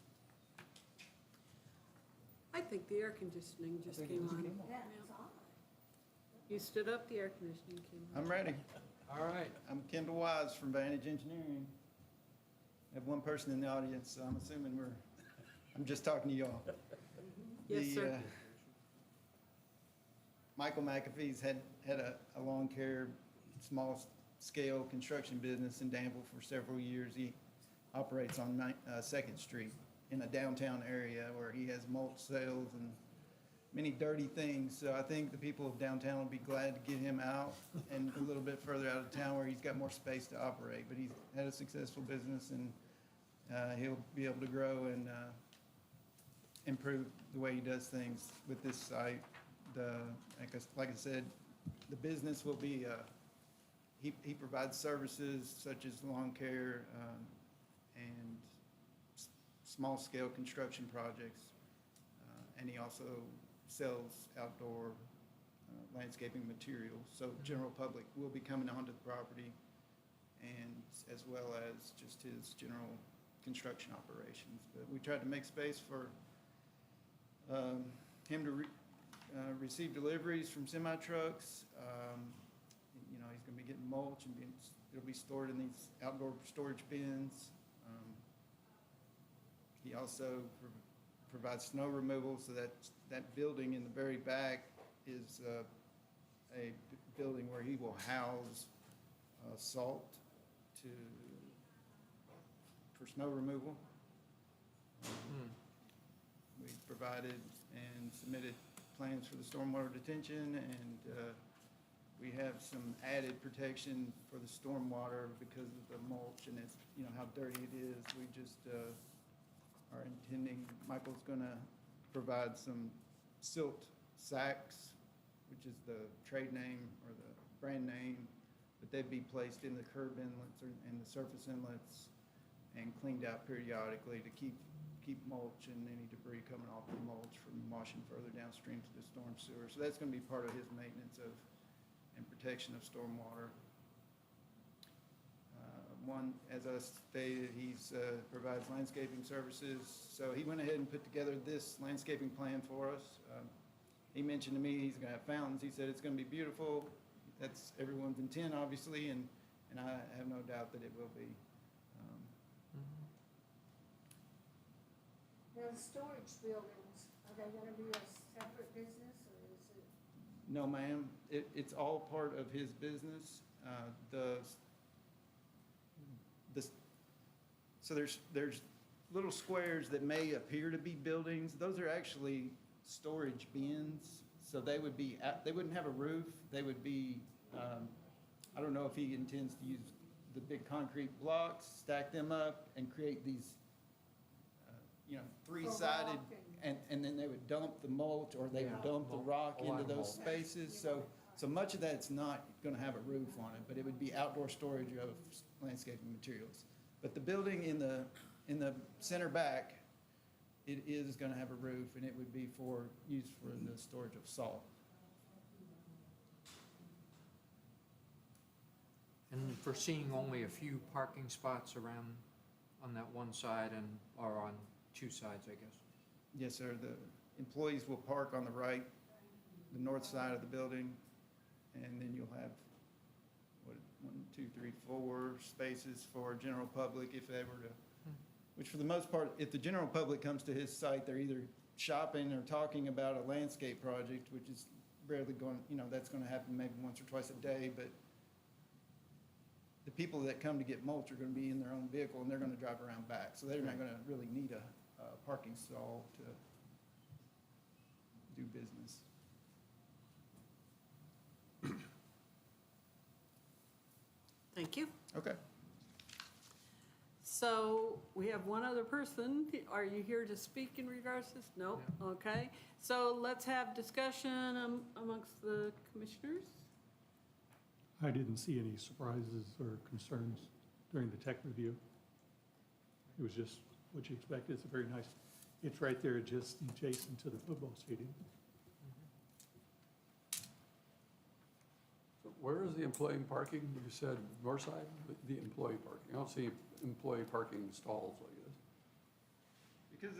I think the air conditioning just came on. You stood up, the air conditioning came on. I'm ready. All right. I'm Kendall Wise from Vantage Engineering. I have one person in the audience, so I'm assuming I'm just talking to y'all. Yes, sir. Michael McAfee's had a lawn care, small scale construction business in Danville for several years. He operates on 2nd Street in a downtown area where he has mulch sales and many dirty things. So I think the people of downtown will be glad to get him out and a little bit further out of town where he's got more space to operate. But he's had a successful business, and he'll be able to grow and improve the way he does things with this site. Like I said, the business will be, he provides services such as lawn care and small-scale construction projects. And he also sells outdoor landscaping materials. So general public will be coming onto the property, and as well as just his general construction operations. But we tried to make space for him to receive deliveries from semi-trucks. You know, he's going to be getting mulch, and it'll be stored in these outdoor storage bins. He also provides snow removal, so that building in the very back is a building where he will house salt for snow removal. We provided and submitted plans for the stormwater detention, and we have some added protection for the stormwater because of the mulch and it's, you know, how dirty it is. We just are intending, Michael's gonna provide some silt sacks, which is the trade name or the brand name, but they'd be placed in the curb inlets or in the surface inlets and cleaned out periodically to keep mulch and any debris coming off the mulch from washing further downstream to the storm sewer. So that's going to be part of his maintenance and protection of stormwater. One, as I stated, he's provides landscaping services. So he went ahead and put together this landscaping plan for us. He mentioned to me he's going to have fountains. He said it's going to be beautiful. That's everyone's intent, obviously, and I have no doubt that it will be. Now, the storage buildings, are they gonna be a separate business, or is it? No, ma'am. It's all part of his business. So there's little squares that may appear to be buildings. Those are actually storage bins. So they wouldn't have a roof. They would be, I don't know if he intends to use the big concrete blocks, stack them up, and create these, three-sided, and then they would dump the mulch, or they would dump the rock into those spaces. So much of that's not gonna have a roof on it, but it would be outdoor storage of landscaping materials. But the building in the center back, it is gonna have a roof, and it would be used for the storage of salt. And foreseeing only a few parking spots around on that one side or on two sides, I guess. Yes, sir. The employees will park on the right, the north side of the building, and then you'll have, 1, 2, 3, 4 spaces for general public if they were to, which for the most part, if the general public comes to his site, they're either shopping or talking about a landscape project, which is rarely going, that's gonna happen maybe once or twice a day, but the people that come to get mulch are gonna be in their own vehicle, and they're gonna drive around back, so they're not gonna really need a parking stall to do business. Thank you. Okay. So we have one other person. Are you here to speak in regards to this? No? Okay. So let's have discussion amongst the commissioners. I didn't see any surprises or concerns during the tech review. It was just what you expect. It's a very nice, it's right there just adjacent to the football stadium. So where is the employee parking? You said north side, the employee parking. I don't see employee parking stalls like this. Because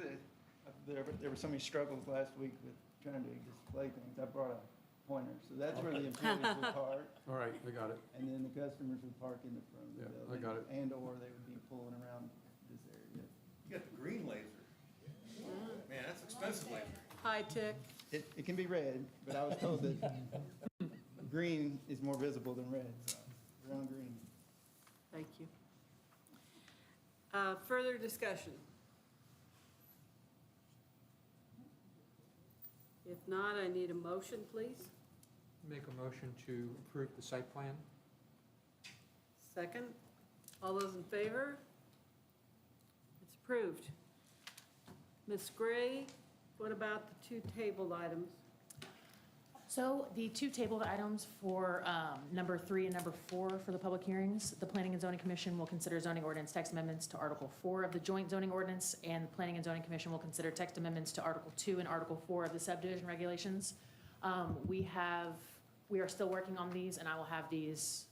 there were so many struggles last week with trying to display things, I brought a pointer. So that's where the employees would park, All right, I got it. and then the customers would park in the front of the Yeah, building. I got it. And/or they would be pulling around this area. You got the green laser. Man, that's expensive laser. High tech. It can be red, but I was told that green is more visible than red, so we're on green. Thank you. Further discussion? If not, I need a motion, please. Make a motion to approve the site plan? Second. All those in favor? It's approved. Ms. Gray, what about the 2 tabled items? So the 2 tabled items for number 3 and number 4 for the public hearings, the Planning and Zoning Commission will consider zoning ordinance text amendments to Article 4 of the joint zoning ordinance, and the Planning and Zoning Commission will consider text amendments to Article 2 and Article 4 of the subdivision regulations. We are still working on these, and I will have these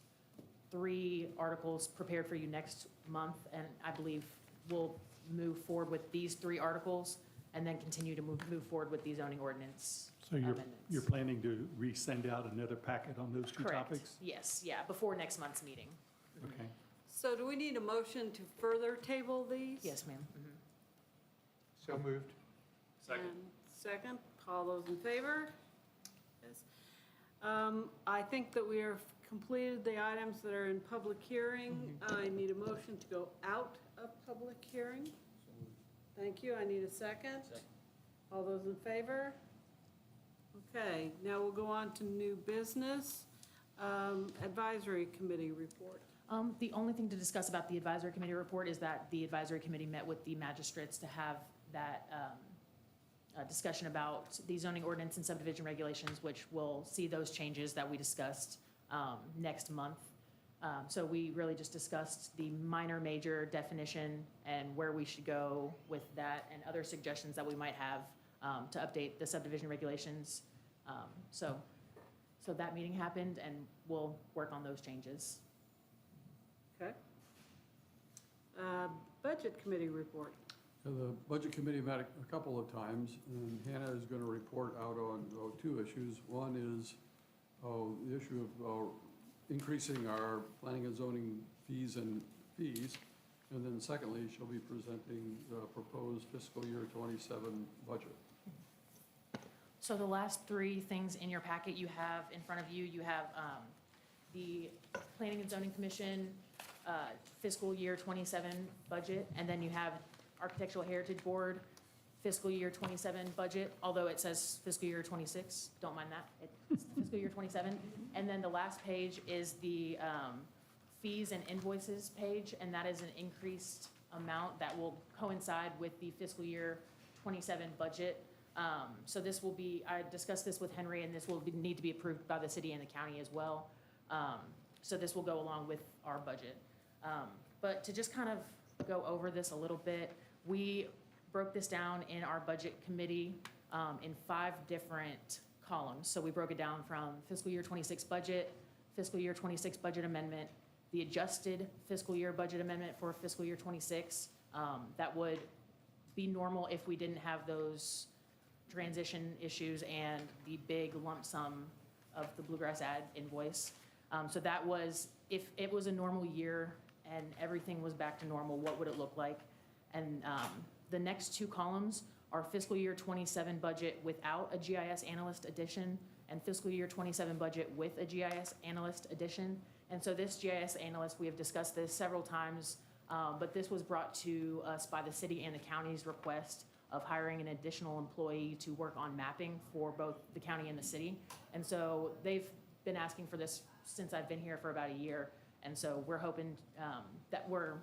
3 articles prepared for you next month, and I believe we'll move forward with these 3 articles and then continue to move forward with the zoning ordinance So amendments. you're planning to resend out another packet on those 2 Correct. topics? Yes, yeah, before next month's meeting. Okay. So do we need a motion to further table these? Yes, ma'am. So moved. Second. And second, all those in favor? Yes. I think that we have completed the items that are in public hearing. I need a motion to go out of public hearing. Thank you. I need a second. All those in favor? Okay, now we'll go on to new business. Advisory committee report. The only thing to discuss about the advisory committee report is that the advisory committee met with the magistrates to have that discussion about the zoning ordinance and subdivision regulations, which will see those changes that we discussed next month. So we really just discussed the minor major definition and where we should go with that, and other suggestions that we might have to update the subdivision regulations. So that meeting happened, and we'll work on those changes. Okay. Budget committee report. The Budget Committee met a couple of times, and Hannah is going to report out on 2 issues. One is the issue of increasing our planning and zoning fees, and then secondly, she'll be presenting the proposed fiscal year 27 budget. So the last 3 things in your packet you have in front of you, you have the Planning and Zoning Commission fiscal year 27 budget, and then you have Architectural Heritage Board fiscal year 27 budget, although it says fiscal year 26, don't mind that, it's fiscal year 27. And then the last page is the fees and invoices page, and that is an increased amount that will coincide with the fiscal year 27 budget. So this will be, I discussed this with Henry, and this will need to be approved by the city and the county as well. So this will go along with our budget. But to just kind of go over this a little bit, we broke this down in our budget committee in 5 different columns. So we broke it down from fiscal year 26 budget, fiscal year 26 budget amendment, the adjusted fiscal year budget amendment for fiscal year 26. That would be normal if we didn't have those transition issues and the big lump sum of the Bluegrass ad invoice. So that was, if it was a normal year and everything was back to normal, what would it look like? And the next 2 columns are fiscal year 27 budget without a GIS analyst addition and fiscal year 27 budget with a GIS analyst addition. And so this GIS analyst, we have discussed this several times, but this was brought to us by the city and the county's request of hiring an additional employee to work on mapping for both the county and the city. And so they've been asking for this since I've been here for about a year. And so we're hoping that we're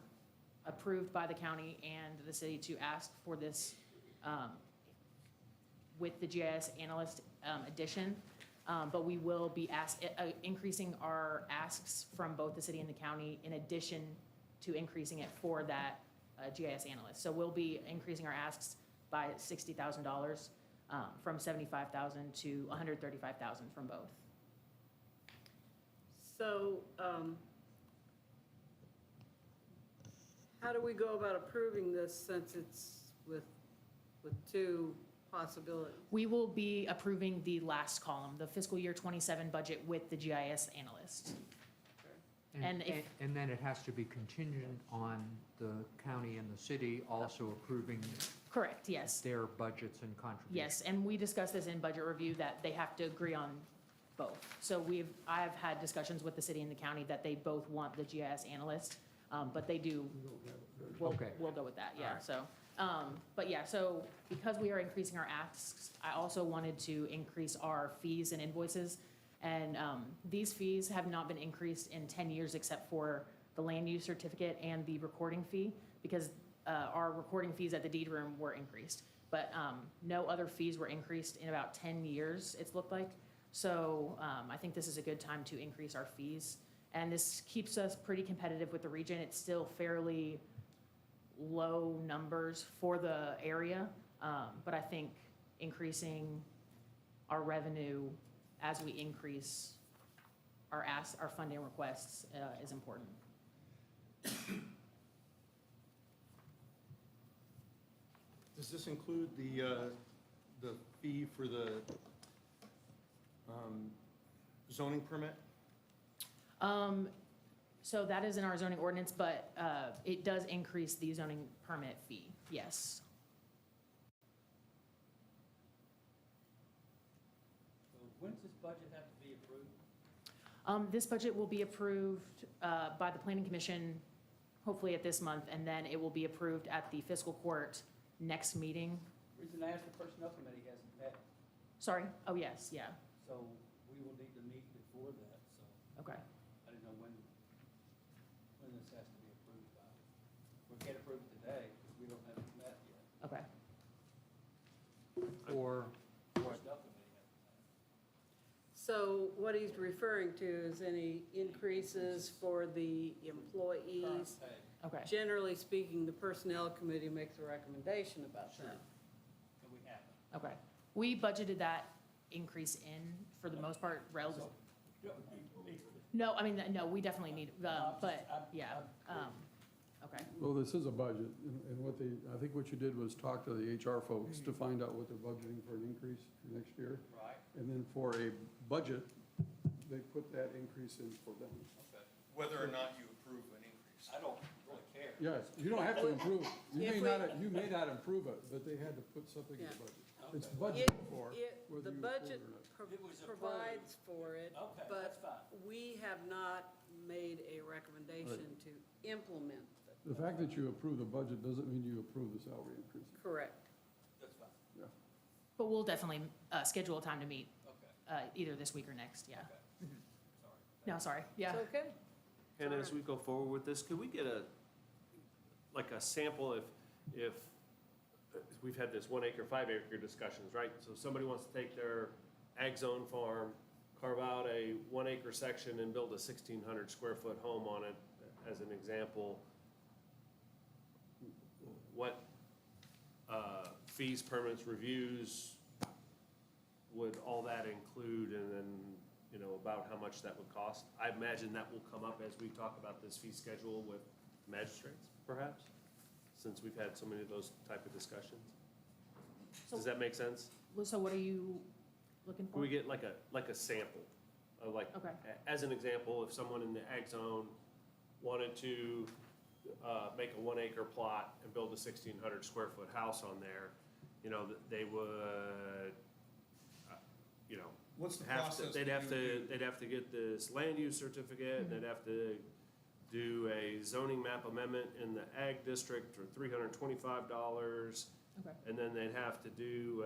approved by the county and the city to ask for this with the GIS analyst addition. But we will be increasing our asks from both the city and the county in addition to increasing it for that GIS analyst. So we'll be increasing our asks by $60,000 from $75,000 to $135,000 from both. So, how do we go about approving this since it's with 2 possibilities? We will be approving the last column, the fiscal year 27 budget with the GIS analyst. And if- And then it has to be contingent on the county and the city also approving Correct, yes. their budgets and contributions. Yes, and we discussed this in budget review that they have to agree on both. So I have had discussions with the city and the county that they both want the GIS analyst, but they do, we'll go with that, yeah, so. But yeah, so because we are increasing our asks, I also wanted to increase our fees and invoices. And these fees have not been increased in 10 years except for the land use certificate and the recording fee, because our recording fees at the deed room were increased. But no other fees were increased in about 10 years, it's looked like. So I think this is a good time to increase our fees. And this keeps us pretty competitive with the region. It's still fairly low numbers for the area, but I think increasing our revenue as we increase our funding requests is important. Does this include the fee for the zoning permit? So that is in our zoning ordinance, but it does increase the zoning permit fee, yes. So when does this budget have to be approved? This budget will be approved by the planning commission, hopefully at this month, and then it will be approved at the fiscal court next meeting. Reason I asked, the personnel committee hasn't met, Sorry, oh, yes, yeah, so we will need to meet before that, so okay. I didn't know when this has to be approved by. We can't approve it today because we don't have it met yet. Okay. Or Personnel committee hasn't met. So what he's referring to is any increases for the employees. Current pay. Okay, Generally speaking, the personnel committee makes a recommendation about that. And we haven't. okay. We budgeted that increase in, for the most part, relative. No, I mean, no, we definitely need, but, yeah, okay. Well, this is a budget, and I think what you did was talk to the HR folks to find out what they're budgeting for an increase for next year. Right. And then for a budget, they put that increase in for them. Okay. Whether or not you approve an increase. I don't really care. Yes, you don't have to improve, If we- you may not improve it, but they had to put something in the Yeah. budget. It's Okay. budgeted for, whether The you approve budget it or not. It was approved. provides for it, Okay, but that's fine. we have not made a recommendation to implement The fact that you approve the budget doesn't mean you approve the salary increase. correct. That's fine. Yeah. But we'll definitely schedule a time to meet, Okay. either this week or next, yeah. Okay. Mhm. Sorry. No, sorry, yeah. It's okay. And as we go forward with this, could we get like a sample if we've had this 1 acre, 5 acre discussions, right? So somebody wants to take their ag zone farm, carve out a 1 acre section and build a 1,600 square foot home on it, as an example. What fees, permits, reviews would all that include, and then, you know, about how much that would cost? I imagine that will come up as we talk about this fee schedule with magistrates, perhaps, since we've had so many of those type of discussions. Does that make sense? So what are you looking for? Can we get like a sample of like, Okay. as an example, if someone in the ag zone wanted to make a 1 acre plot and build a 1,600 square foot house on there, you know, they would, you know, What's the have to, process? they'd have to get this land use certificate, and they'd have to do a zoning map amendment in the ag district for $325. Okay. And then they'd have to do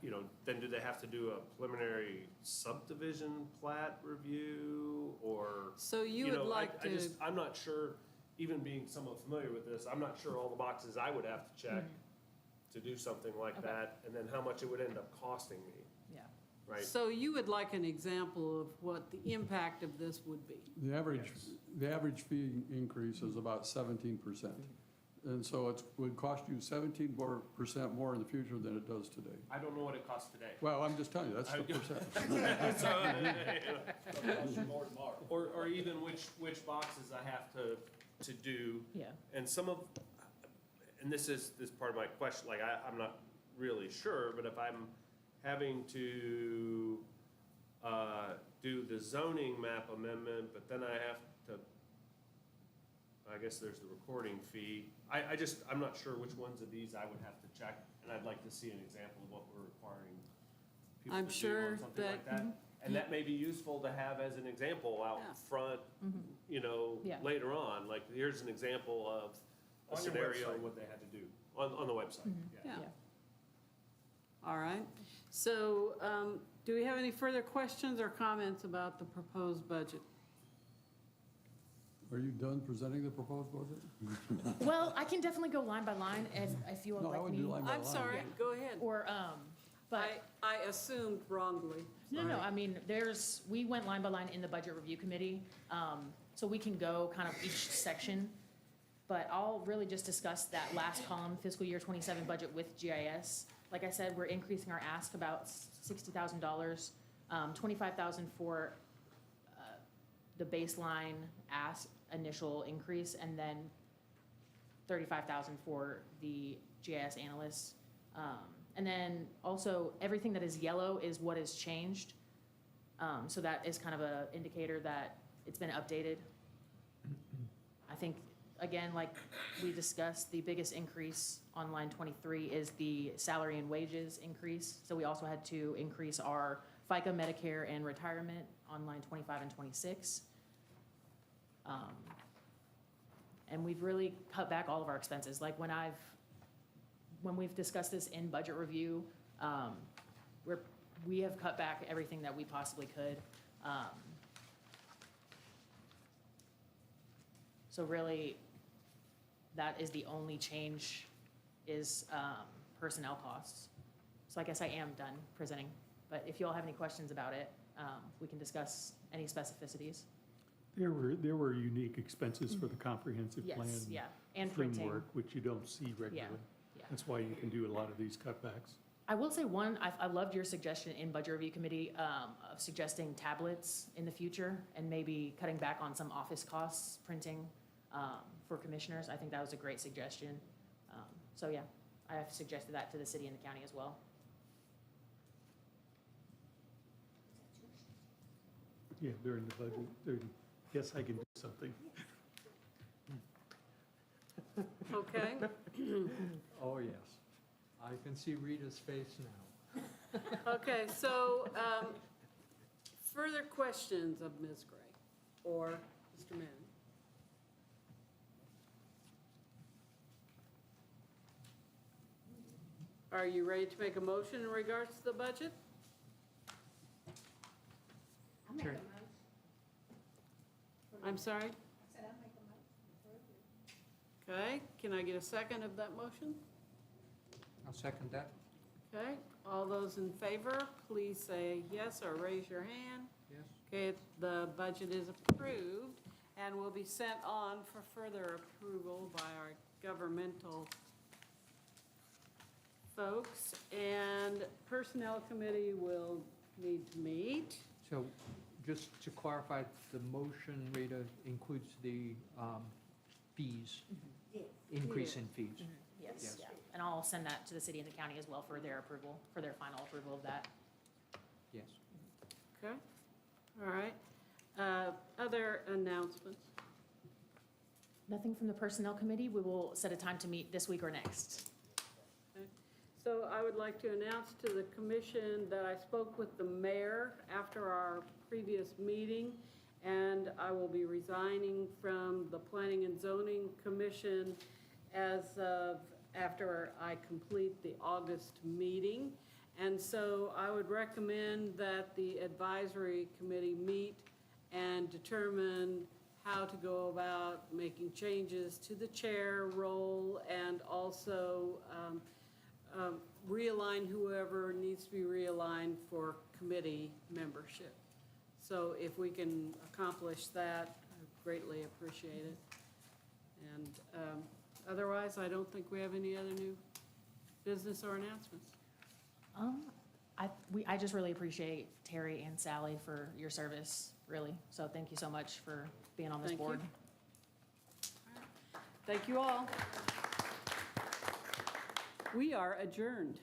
you know, then do they have to do a preliminary subdivision plat review, or? So you know, would like to, I'm not sure, even being somewhat familiar with this, I'm not sure all the boxes I would have to check to do something like Okay. that, and then how much it would end up costing me, Yeah. right? so you would like an example of what the impact of this would be? The average fee increase is about 17%. And so it would cost you 17% more in the future than it does today. I don't know what it costs today. Well, I'm just telling you, that's the percent. Or even which boxes I have to do. Yeah. And some of, and this is part of my question, like, I'm not really sure, but if I'm having to do the zoning map amendment, but then I have to, I guess there's the recording fee. I'm not sure which ones of these I would have to check, and I'd like to see an example of what we're requiring people I'm to do sure on something like that- that. And that may be useful to have as an example out Yeah. front, you know, Yeah. later on. Like, here's an example of a On your scenario website. and what they had to do on the website. Yeah. Yeah. All right. So do we have any further questions or comments about the proposed budget? Are you done presenting the proposed budget? Well, I can definitely go line by line if you would No, I like would me. do line by line. I'm sorry, go ahead. Or, but. I assumed wrongly. No, I mean, we went line by line in the budget review committee, so we can go kind of each section. But I'll really just discuss that last column, fiscal year 27 budget with GIS. Like I said, we're increasing our ask about $60,000, 25,000 for the baseline ask initial increase, and then 35,000 for the GIS analysts. And then also, everything that is yellow is what is changed. So that is kind of an indicator that it's been updated. I think, again, like we discussed, the biggest increase on line 23 is the salary and wages increase. So we also had to increase our FICA, Medicare, and retirement on line 25 and 26. And we've really cut back all of our expenses. Like when we've discussed this in budget review, we have cut back everything that we possibly could. So really, that is the only change, is personnel costs. So I guess I am done presenting, but if you all have any questions about it, we can discuss any specificities. There were unique expenses for the comprehensive plan. Yes, yeah, and printing. Framework, which you don't see regularly. Yeah. That's why you can do a lot of these cutbacks. I will say I loved your suggestion in budget review committee of suggesting tablets in the future and maybe cutting back on some office costs, printing for commissioners. I think that was a great suggestion. So yeah, I have suggested that to the city and the county as well. Yeah, during the budget, yes, I can do something. Okay? Oh, yes. I can see Rita's face now. Okay, so further questions of Ms. Gray or Mr. Mann? Are you ready to make a motion in regards to the budget? I make a motion. I'm sorry? I said I make a motion to approve it. Okay, can I get a second of that motion? I'll second that. Okay, all those in favor, please say yes or raise your hand. Yes. Okay, the budget is approved and will be sent on for further approval by our governmental folks. And Personnel Committee will need to meet. So just to clarify, the motion, Rita, includes the fees, increase in fees. Yes, Yes. yeah. And I'll send that to the city and the county as well for their approval, for their final approval of that. Yes. Okay, all right. Other announcements? Nothing from the Personnel Committee. We will set a time to meet this week or next. Okay. So I would like to announce to the commission that I spoke with the mayor after our previous meeting, and I will be resigning from the Planning and Zoning Commission as of after I complete the August meeting. And so I would recommend that the advisory committee meet and determine how to go about making changes to the chair role and also realign whoever needs to be realigned for committee membership. So if we can accomplish that, I greatly appreciate it. And otherwise, I don't think we have any other new business or announcements. I just really appreciate Terry and Sally for your service, really. So thank you so much for being on this Thank you. board. Thank you all. We are adjourned.